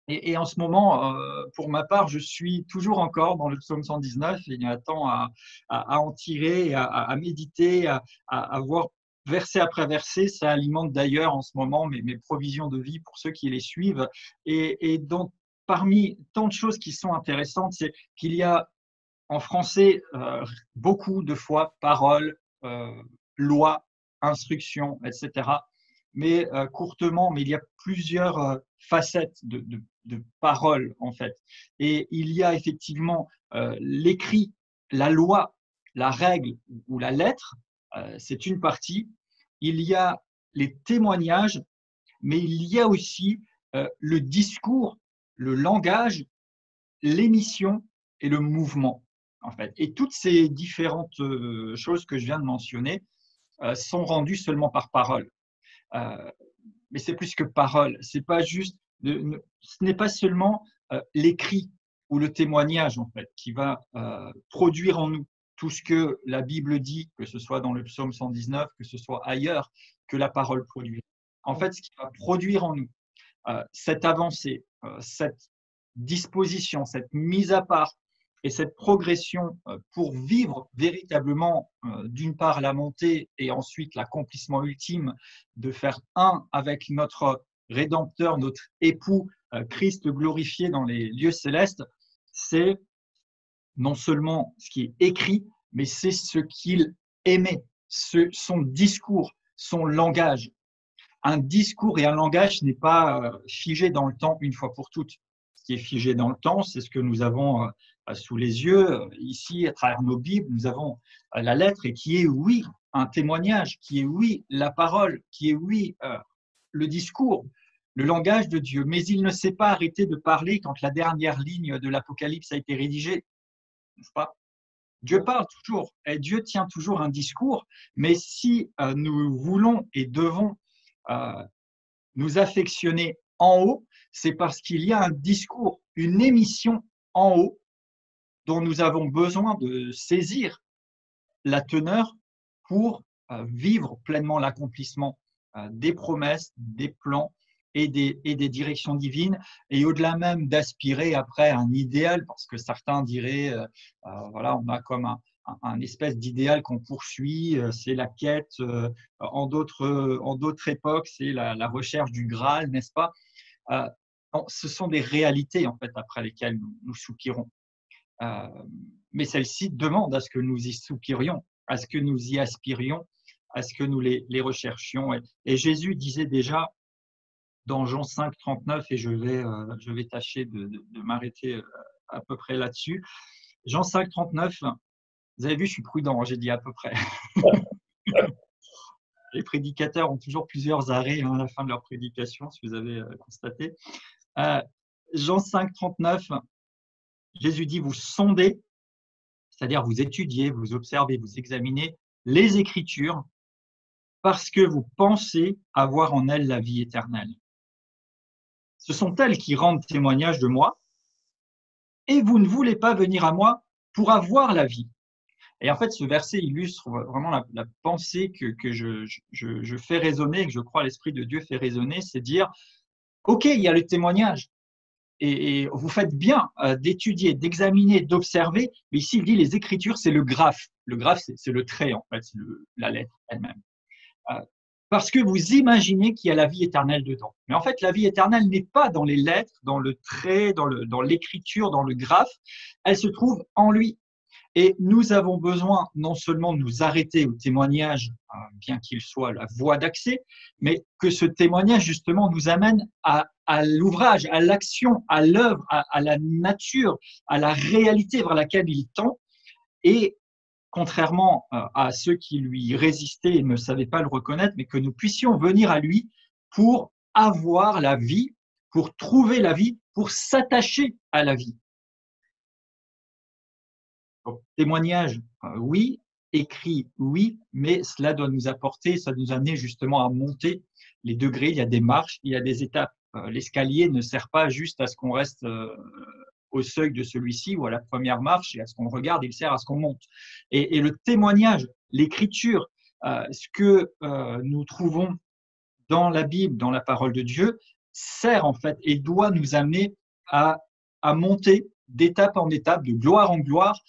Et en ce moment, pour ma part, je suis toujours encore dans le psaume 119 et il y a tant à en tirer, à méditer, à voir verset après verset. Ça alimente d'ailleurs en ce moment mes provisions de vie pour ceux qui les suivent. Et donc, parmi tant de choses qui sont intéressantes, c'est qu'il y a en français beaucoup de fois parole, loi, instruction, etc. Mais courtement, mais il y a plusieurs facettes de parole en fait. Et il y a effectivement l'écrit, la loi, la règle ou la lettre, c'est une partie. Il y a les témoignages, mais il y a aussi le discours, le langage, l'émission et le mouvement. En fait. Et toutes ces différentes choses que je viens de mentionner sont rendues seulement par parole. Mais c'est plus que parole. C'est pas juste ce n'est pas seulement l'écrit ou le témoignage en fait qui va produire en nous tout ce que la Bible dit, que ce soit dans le psaume 119, que ce soit ailleurs, que la parole produit. En fait, ce qui va produire en nous cette avancée, cette disposition, cette mise à part et cette progression pour vivre véritablement, d'une part, la montée et ensuite l'accomplissement ultime de faire un avec notre Rédempteur, notre époux, Christ glorifié dans les lieux célestes, c'est non seulement ce qui est écrit, mais c'est ce qu'il aimait, son discours, son langage. Un discours et un langage n'est pas figé dans le temps une fois pour toutes. Ce qui est figé dans le temps, c'est ce que nous avons sous les yeux. Ici, à travers nos Bibles, nous avons la lettre et qui est, oui, un témoignage, qui est, oui, la parole, qui est, oui, le discours, le langage de Dieu. Mais il ne s'est pas arrêté de parler quand la dernière ligne de l'Apocalypse a été rédigée, n'est-ce pas? Dieu parle toujours et Dieu tient toujours un discours, mais si nous voulons et devons nous affectionner en haut, c'est parce qu'il y a un discours, une émission en haut dont nous avons besoin de saisir la teneur pour vivre pleinement l'accomplissement des promesses, des plans et des directions divines, et au-delà même d'aspirer après un idéal, parce que certains diraient, voilà, on a comme un espèce d'idéal qu'on poursuit, c'est la quête, en d'autres époques, c'est la recherche du Graal, n'est-ce pas? Non, ce sont des réalités en fait après lesquelles nous soupirons. Mais celles-ci demandent à ce que nous y soupirions, à ce que nous y aspirions, à ce que nous les recherchions. Et Jésus disait déjà dans Jean 5, 39, et je vais tâcher de m'arrêter à peu près là-dessus. Jean 5, 39, vous avez vu, je suis prudent, j'ai dit à peu près. Les prédicateurs ont toujours plusieurs arrêts à la fin de leur prédication, si vous avez constaté. Jean 5, 39, Jésus dit, vous sondez, c'est-à-dire vous étudiez, vous observez, vous examinez les Écritures parce que vous pensez avoir en elles la vie éternelle. Ce sont elles qui rendent témoignage de moi et vous ne voulez pas venir à moi pour avoir la vie. Et en fait, ce verset illustre vraiment la pensée que je fais résonner, que je crois l'Esprit de Dieu fait résonner, c'est dire, OK, il y a le témoignage, et vous faites bien d'étudier, d'examiner, d'observer, mais ici, il dit les Écritures, c'est le graphe. Le graphe, c'est le trait, en fait, c'est la lettre elle-même. Parce que vous imaginez qu'il y a la vie éternelle dedans. Mais en fait, la vie éternelle n'est pas dans les lettres, dans le trait, dans l'écriture, dans le graphe. Elle se trouve en lui. Et nous avons besoin non seulement de nous arrêter au témoignage, bien qu'il soit la voie d'accès, mais que ce témoignage, justement, nous amène à l'ouvrage, à l'action, à l'œuvre, à la nature, à la réalité vers laquelle il tend. Et contrairement à ceux qui lui résistaient et ne savaient pas le reconnaître, mais que nous puissions venir à lui pour avoir la vie, pour trouver la vie, pour s'attacher à la vie. Donc, témoignage, oui, écrit, oui, mais cela doit nous apporter, ça nous amener justement à monter les degrés, il y a des marches, il y a des étapes. L'escalier ne sert pas juste à ce qu'on reste au seuil de celui-ci ou à la première marche et à ce qu'on regarde, il sert à ce qu'on monte. Et le témoignage, l'écriture, ce que nous trouvons dans la Bible, dans la parole de Dieu, sert en fait et doit nous amener à monter d'étape en étape, de gloire en gloire,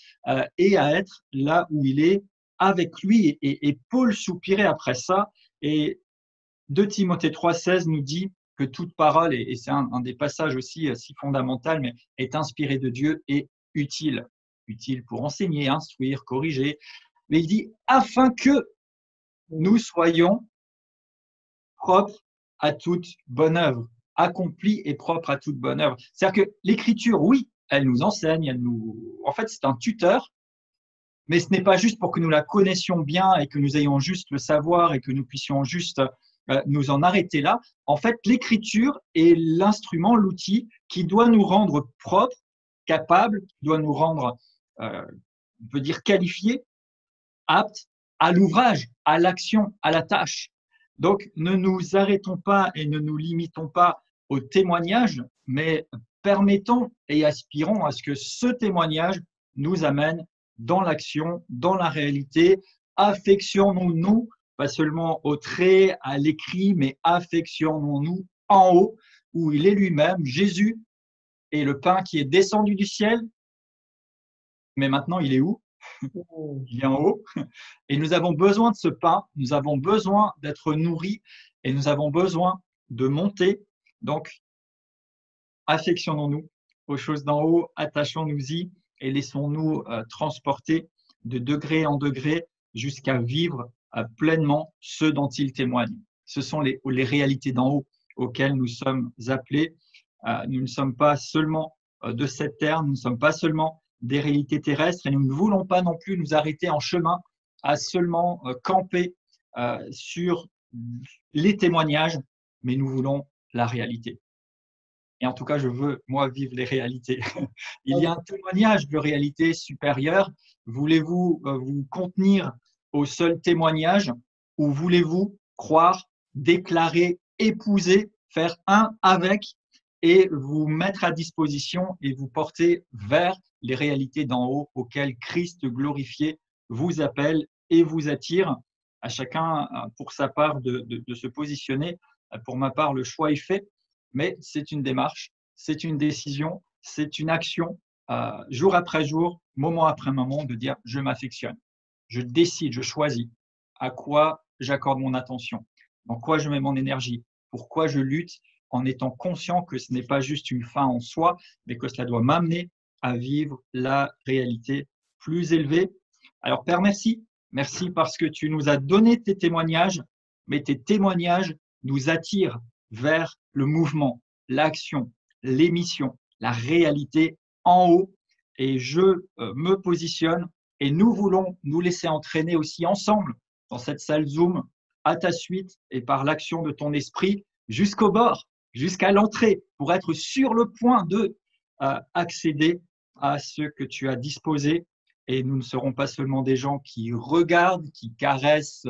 et à être là où il est avec lui. Et Paul soupirait après ça. Et 2 Timothée 3,16 nous dit que toute parole, et c'est un des passages aussi si fondamental, mais est inspirée de Dieu et utile. Utile pour enseigner, instruire, corriger. Mais il dit, afin que nous soyons propres à toute bonne œuvre, accomplis et propres à toute bonne œuvre. C'est-à-dire que l'écriture, oui, elle nous enseigne, en fait, c'est un tuteur, mais ce n'est pas juste pour que nous la connaissions bien et que nous ayons juste le savoir et que nous puissions juste nous en arrêter là. En fait, l'écriture est l'instrument, l'outil qui doit nous rendre propres, capables, qui doit nous rendre, on peut dire, qualifiés, aptes à l'ouvrage, à l'action, à la tâche. Donc, ne nous arrêtons pas et ne nous limitons pas au témoignage, mais permettons et aspirons à ce que ce témoignage nous amène dans l'action, dans la réalité. Affectionnons-nous, pas seulement au trait, à l'écrit, mais affectionnons-nous en haut, où il est lui-même, Jésus, et le pain qui est descendu du ciel. Mais maintenant, il est où? Il est en haut. Et nous avons besoin de ce pain, nous avons besoin d'être nourris et nous avons besoin de monter. Donc, affectionnons-nous aux choses d'en haut, attachons-nous-y et laissons-nous transporter de degré en degré jusqu'à vivre pleinement ce dont il témoigne. Ce sont les réalités d'en haut auxquelles nous sommes appelés. Nous ne sommes pas seulement de cette terre, nous ne sommes pas seulement des réalités terrestres et nous ne voulons pas non plus nous arrêter en chemin à seulement camper sur les témoignages, mais nous voulons la réalité. Et en tout cas, je veux, moi, vivre les réalités. Il y a un témoignage de réalité supérieure. Voulez-vous vous contenir au seul témoignage ou voulez-vous croire, déclarer, épouser, faire un avec et vous mettre à disposition et vous porter vers les réalités d'en haut auxquelles Christ glorifié vous appelle et vous attire, à chacun pour sa part de se positionner. Pour ma part, le choix est fait, mais c'est une démarche, c'est une décision, c'est une action, jour après jour, moment après moment, de dire je m'affectionne, je décide, je choisis à quoi j'accorde mon attention, dans quoi je mets mon énergie, pourquoi je lutte, en étant conscient que ce n'est pas juste une fin en soi, mais que cela doit m'amener à vivre la réalité plus élevée. Alors Père, merci. Merci parce que tu nous as donné tes témoignages, mais tes témoignages nous attirent vers le mouvement, l'action, l'émission, la réalité en haut. Et je me positionne et nous voulons nous laisser entraîner aussi ensemble dans cette salle Zoom à ta suite et par l'action de ton esprit jusqu'au bord, jusqu'à l'entrée, pour être sur le point de accéder à ce que tu as disposé. Et nous ne serons pas seulement des gens qui regardent, qui caressent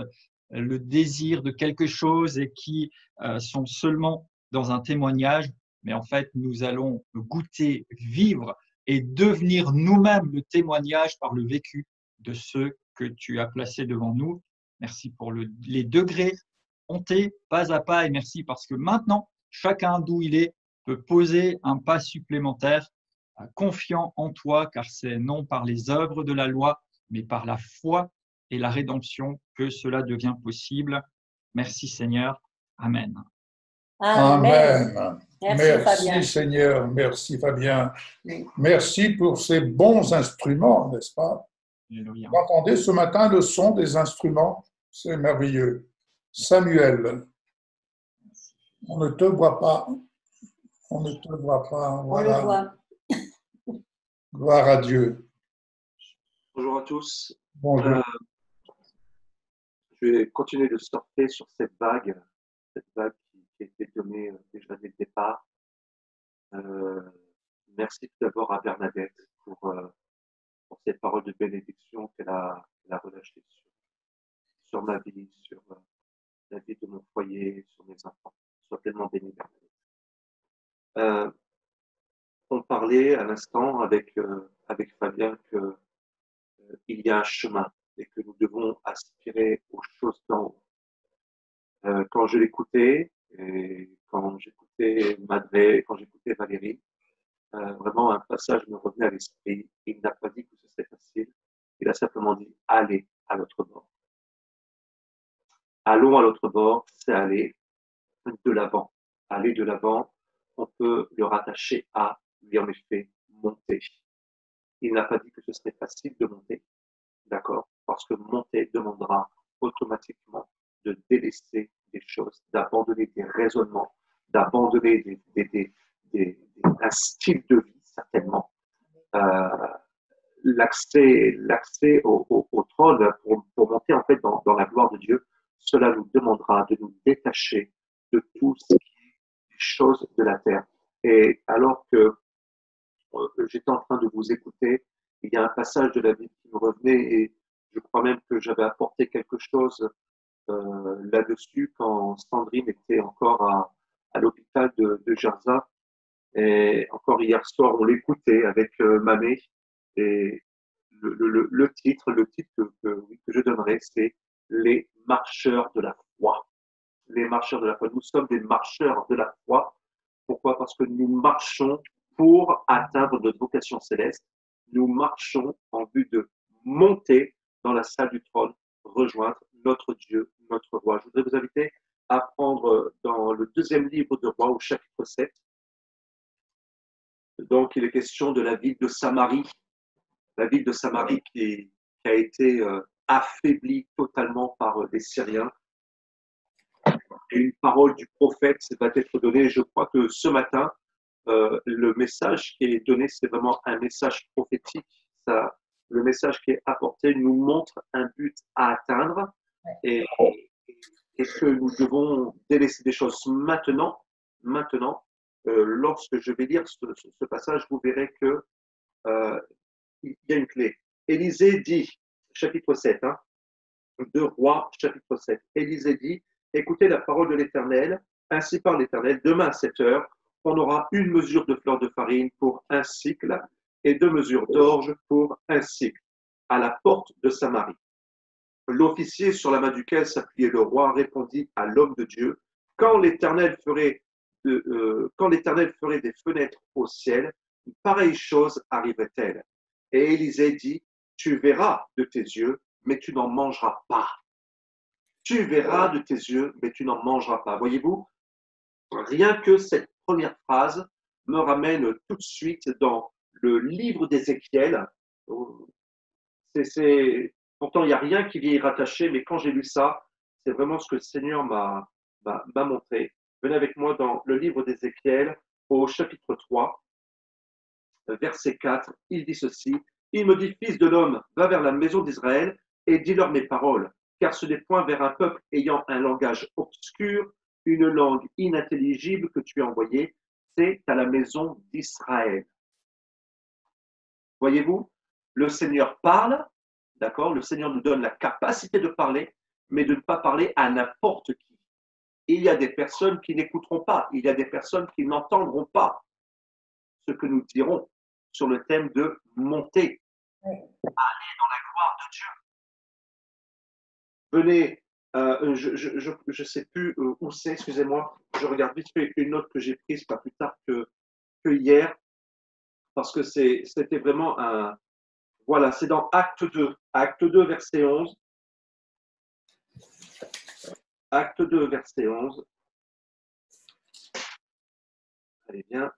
le désir de quelque chose et qui sont seulement dans un témoignage, mais en fait, nous allons goûter, vivre et devenir nous-mêmes le témoignage par le vécu de ceux que tu as placés devant nous. Merci pour les degrés montés pas à pas et merci parce que maintenant, chacun d'où il est peut poser un pas supplémentaire, confiant en toi, car c'est non par les œuvres de la loi, mais par la foi et la rédemption que cela devient possible. Merci Seigneur. Amen. Amen. Merci Fabien. Seigneur. Merci Fabien. Merci pour ces bons instruments, n'est-ce pas? Alléluia. Vous entendez ce matin le son des instruments? C'est merveilleux. Samuel, on ne te voit pas. On ne te voit pas. Voilà. On le voit. Gloire à Dieu. Bonjour à tous. Bonjour. Je vais continuer de surfer sur cette vague qui a été donnée déjà dès le départ. Merci tout d'abord à Bernadette pour ces paroles de bénédiction qu'elle a relâchées sur ma vie, sur la vie de mon foyer, sur mes enfants. Sois tellement béni, Bernadette. On parlait à l'instant avec Fabien qu'il y a un chemin et que nous devons aspirer aux choses d'en haut. Quand je l'écoutais, et quand j'écoutais Madeleine, quand j'écoutais Valérie, vraiment un passage me revenait à l'esprit. Il n'a pas dit que ce serait facile, il a simplement dit « allez à l'autre bord ». Allons à l'autre bord, c'est aller de l'avant. Aller de l'avant, on peut le rattacher à, lui en effet, monter. Il n'a pas dit que ce serait facile de monter, d'accord, parce que monter demandera automatiquement de délaisser des choses, d'abandonner des raisonnements, d'abandonner un style de vie, certainement. L'accès au trône pour monter en fait dans la gloire de Dieu, cela nous demandera de nous détacher de tout ce qui est des choses de la terre. Et alors que j'étais en train de vous écouter, il y a un passage de la Bible qui me revenait et je crois même que j'avais apporté quelque chose là-dessus quand Sandrine était encore à l'hôpital de Jarza. Et encore hier soir, on l'écoutait avec Mamé et le titre que je donnerai, c'est les marcheurs de la foi. Les marcheurs de la foi. Nous sommes des marcheurs de la foi. Pourquoi? Parce que nous marchons pour atteindre notre vocation céleste. Nous marchons en vue de monter dans la salle du trône, rejoindre notre Dieu, notre roi. Je voudrais vous inviter à prendre dans le deuxième livre de Rois, au chapitre 7. Donc, il est question de la ville de Samarie. La ville de Samarie qui a été affaiblie totalement par les Syriens. Et une parole du prophète va être donnée. Je crois que ce matin, le message qui est donné, c'est vraiment un message prophétique. Le message qui est apporté nous montre un but à atteindre et que nous devons délaisser des choses maintenant. Lorsque je vais lire ce passage, vous verrez que il y a une clé. Élisée dit, chapitre 7, de Rois, chapitre 7. Élisée dit, écoutez la parole de l'Éternel, ainsi parle l'Éternel, demain à 7 heures, on aura une mesure de fleur de farine pour un cycle et 2 mesures d'orge pour un cycle, à la porte de Samarie. L'officier sur la main duquel s'appuyait le roi répondit à l'homme de Dieu, quand l'Éternel ferait des fenêtres au ciel, une pareille chose arriverait-elle? Et Élisée dit, tu verras de tes yeux, mais tu n'en mangeras pas. Tu verras de tes yeux, mais tu n'en mangeras pas. Voyez-vous, rien que cette première phrase me ramène tout de suite dans le livre d'Ézéchiel. Pourtant, il n'y a rien qui vient y rattacher, mais quand j'ai lu ça, c'est vraiment ce que le Seigneur m'a montré. Venez avec moi dans le livre d'Ézéchiel, au chapitre 3, verset 4. Il dit ceci, « Il me dit, fils de l'homme, va vers la maison d'Israël et dis-leur mes paroles, car ce n'est point vers un peuple ayant un langage obscur, une langue inintelligible que tu es envoyé, c'est à la maison d'Israël. » Voyez-vous, le Seigneur parle, d'accord? Le Seigneur nous donne la capacité de parler, mais de ne pas parler à n'importe qui. Il y a des personnes qui n'écouteront pas, il y a des personnes qui n'entendront pas ce que nous dirons sur le thème de monter, aller dans la gloire de Dieu. Venez, je ne sais plus où c'est, excusez-moi, je regarde vite fait une note que j'ai prise pas plus tard que hier, parce que c'était vraiment un... Voilà, c'est dans Acte 2, verset 11. Acte 2, verset 11. Allez bien.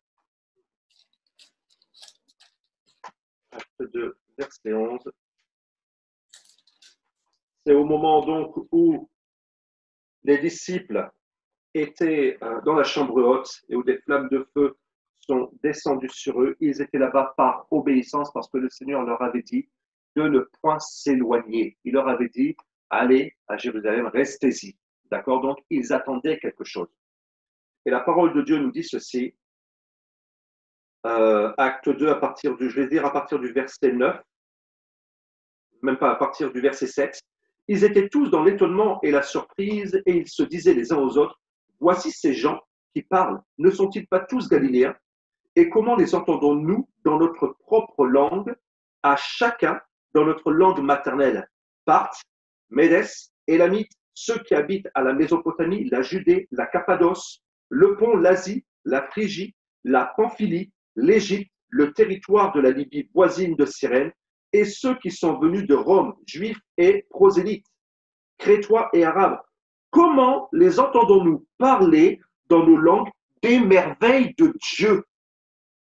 Acte 2, verset 11. C'est au moment donc où les disciples étaient dans la chambre haute et où des flammes de feu sont descendues sur eux. Ils étaient là-bas par obéissance parce que le Seigneur leur avait dit de ne point s'éloigner. Il leur avait dit, allez à Jérusalem, restez-y. D'accord? Donc, ils attendaient quelque chose. Et la parole de Dieu nous dit ceci, acte 2, je vais dire à partir du verset 9, même pas à partir du verset 7. Ils étaient tous dans l'étonnement et la surprise et ils se disaient les uns aux autres, voici ces gens qui parlent, ne sont-ils pas tous galiléens? Et comment les entendons-nous dans notre propre langue, à chacun dans notre langue maternelle? Parthes, Médès, Élamites, ceux qui habitent à la Mésopotamie, la Judée, la Cappadoce, le Pont, l'Asie, la Phrygie, la Pamphylie, l'Égypte, le territoire de la Libye voisine de Cyrène, et ceux qui sont venus de Rome, juifs et prosélytes, crétois et arabes. Comment les entendons-nous parler dans nos langues des merveilles de Dieu?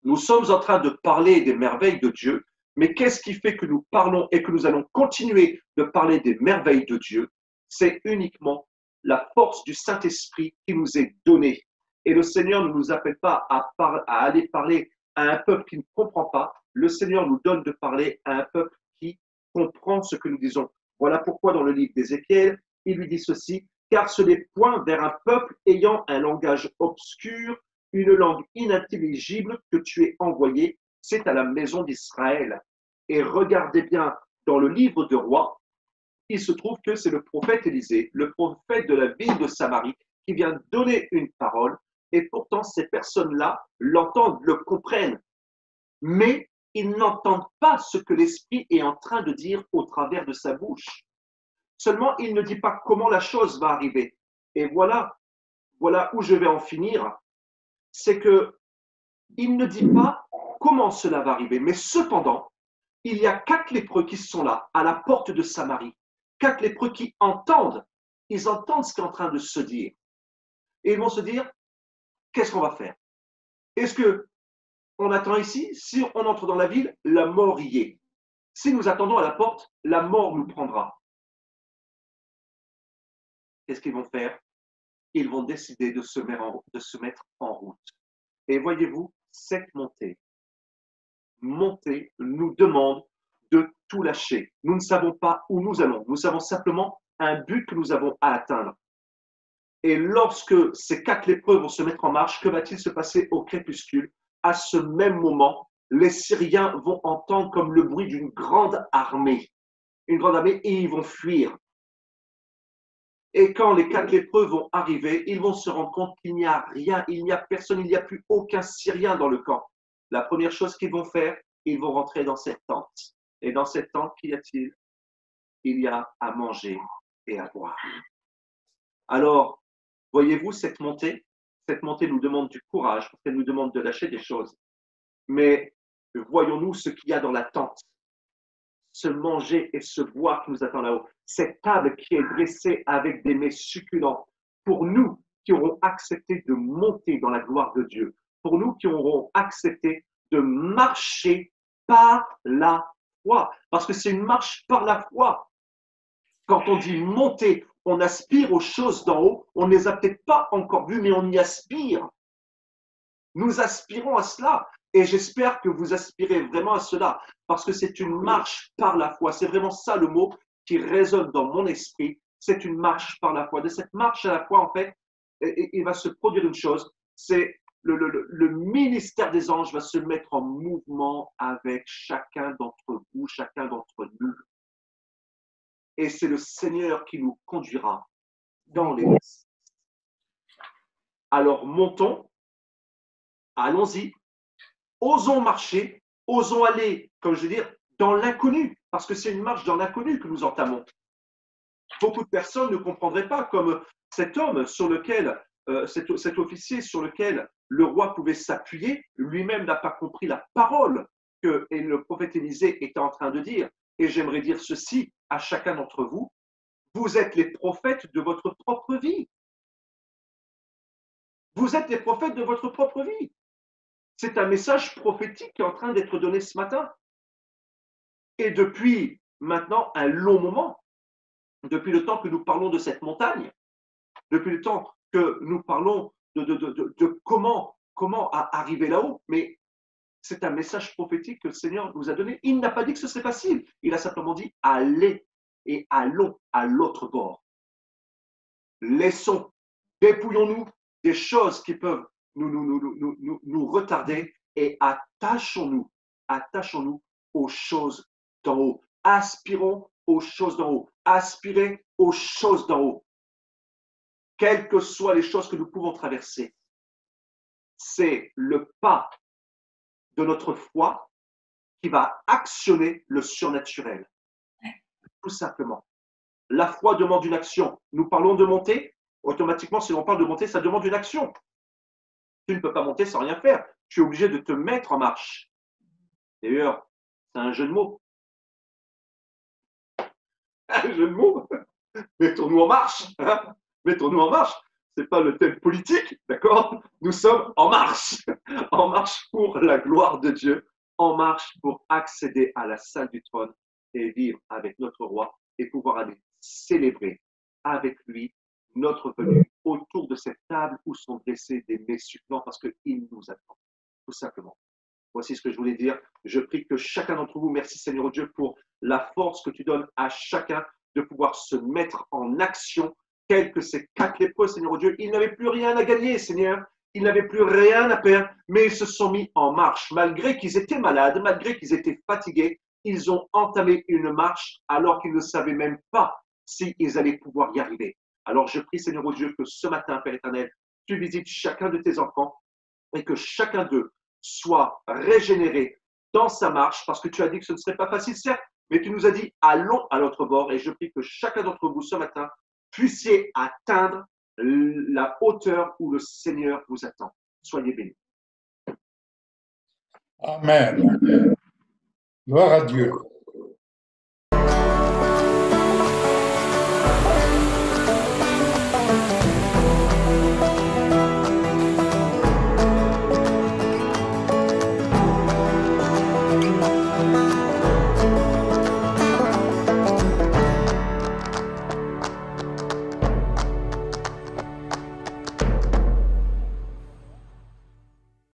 Nous sommes en train de parler des merveilles de Dieu, mais qu'est-ce qui fait que nous parlons et que nous allons continuer de parler des merveilles de Dieu? C'est uniquement la force du Saint-Esprit qui nous est donnée. Et le Seigneur ne nous appelle pas à aller parler à un peuple qui ne comprend pas. Le Seigneur nous donne de parler à un peuple qui comprend ce que nous disons. Voilà pourquoi dans le livre d'Ézéchiel, il lui dit ceci, car ce n'est point vers un peuple ayant un langage obscur, une langue inintelligible que tu es envoyé, c'est à la maison d'Israël. Et regardez bien, dans le livre de Rois, il se trouve que c'est le prophète Élisée, le prophète de la ville de Samarie, qui vient donner une parole, et pourtant ces personnes-là l'entendent, le comprennent, mais ils n'entendent pas ce que l'Esprit est en train de dire au travers de sa bouche. Seulement, il ne dit pas comment la chose va arriver. Et voilà où je vais en finir. C'est que il ne dit pas comment cela va arriver. Mais cependant, il y a 4 lépreux qui sont là, à la porte de Samarie. 4 lépreux qui entendent. Ils entendent ce qui est en train de se dire. Et ils vont se dire, qu'est-ce qu'on va faire? Est-ce qu'on attend ici? Si on entre dans la ville, la mort y est. Si nous attendons à la porte, la mort nous prendra. Qu'est-ce qu'ils vont faire? Ils vont décider de se mettre en route. Et voyez-vous, cette montée nous demande de tout lâcher. Nous ne savons pas où nous allons. Nous savons simplement un but que nous avons à atteindre. Et lorsque ces 4 lépreux vont se mettre en marche, que va-t-il se passer au crépuscule? À ce même moment, les Syriens vont entendre comme le bruit d'une grande armée. Une grande armée, et ils vont fuir. Et quand les 4 lépreux vont arriver, ils vont se rendre compte qu'il n'y a rien, il n'y a personne, il n'y a plus aucun Syrien dans le camp. La première chose qu'ils vont faire, ils vont rentrer dans cette tente. Et dans cette tente, qu'y a-t-il? Il y a à manger et à boire. Alors, voyez-vous, cette montée nous demande du courage, parce qu'elle nous demande de lâcher des choses. Mais voyons-nous ce qu'il y a dans la tente. Ce manger et ce boire qui nous attend là-haut. Cette table qui est dressée avec des mets succulents. Pour nous qui aurons accepté de monter dans la gloire de Dieu. Pour nous qui aurons accepté de marcher par la foi. Parce que c'est une marche par la foi. Quand on dit monter, on aspire aux choses d'en haut. On ne les a peut-être pas encore vues, mais on y aspire. Nous aspirons à cela. Et j'espère que vous aspirez vraiment à cela. Parce que c'est une marche par la foi. C'est vraiment ça le mot qui résonne dans mon esprit. C'est une marche par la foi. De cette marche à la foi, en fait, il va se produire une chose. C'est le ministère des anges va se mettre en mouvement avec chacun d'entre vous, chacun d'entre nous. Et c'est le Seigneur qui nous conduira dans les... Alors montons, allons-y, osons marcher, osons aller, comme je veux dire, dans l'inconnu, parce que c'est une marche dans l'inconnu que nous entamons. Beaucoup de personnes ne comprendraient pas, comme cet homme sur lequel, cet officier sur lequel le roi pouvait s'appuyer, lui-même n'a pas compris la parole que le prophète Élisée était en train de dire. Et j'aimerais dire ceci à chacun d'entre vous, vous êtes les prophètes de votre propre vie. Vous êtes les prophètes de votre propre vie. C'est un message prophétique qui est en train d'être donné ce matin. Et depuis maintenant un long moment, depuis le temps que nous parlons de cette montagne, depuis le temps que nous parlons de comment arriver là-haut, mais c'est un message prophétique que le Seigneur nous a donné. Il n'a pas dit que ce serait facile. Il a simplement dit allez et allons à l'autre bord. Laissons, dépouillons-nous des choses qui peuvent nous retarder et attachons-nous aux choses d'en haut. Aspirons aux choses d'en haut. Aspirez aux choses d'en haut. Quelles que soient les choses que nous pouvons traverser, c'est le pas de notre foi qui va actionner le surnaturel. Tout simplement. La foi demande une action. Nous parlons de monter. Automatiquement, si l'on parle de monter, ça demande une action. Tu ne peux pas monter sans rien faire. Tu es obligé de te mettre en marche. D'ailleurs, c'est un jeu de mots. Un jeu de mots. Mettons-nous en marche. Hein? Mettons-nous en marche. Ce n'est pas le thème politique, d'accord? Nous sommes en marche. En marche pour la gloire de Dieu. En marche pour accéder à la salle du trône et vivre avec notre roi et pouvoir aller célébrer avec lui notre venue autour de cette table où sont dressés des mets succulents parce qu'il nous attend, tout simplement. Voici ce que je voulais dire. Je prie que chacun d'entre vous, merci Seigneur Dieu pour la force que tu donnes à chacun de pouvoir se mettre en action, tels que ces 4 lépreux, Seigneur Dieu. Ils n'avaient plus rien à gagner, Seigneur. Ils n'avaient plus rien à perdre, mais ils se sont mis en marche. Malgré qu'ils étaient malades, malgré qu'ils étaient fatigués, ils ont entamé une marche alors qu'ils ne savaient même pas s'ils allaient pouvoir y arriver. Alors je prie, Seigneur Dieu, que ce matin, Père éternel, tu visites chacun de tes enfants et que chacun d'eux soit régénéré, dans sa marche, parce que tu as dit que ce ne serait pas facile, certes, mais tu nous as dit allons à l'autre bord. Et je prie que chacun d'entre vous ce matin puissiez atteindre la hauteur où le Seigneur vous attend. Soyez bénis. Amen. Gloire à Dieu.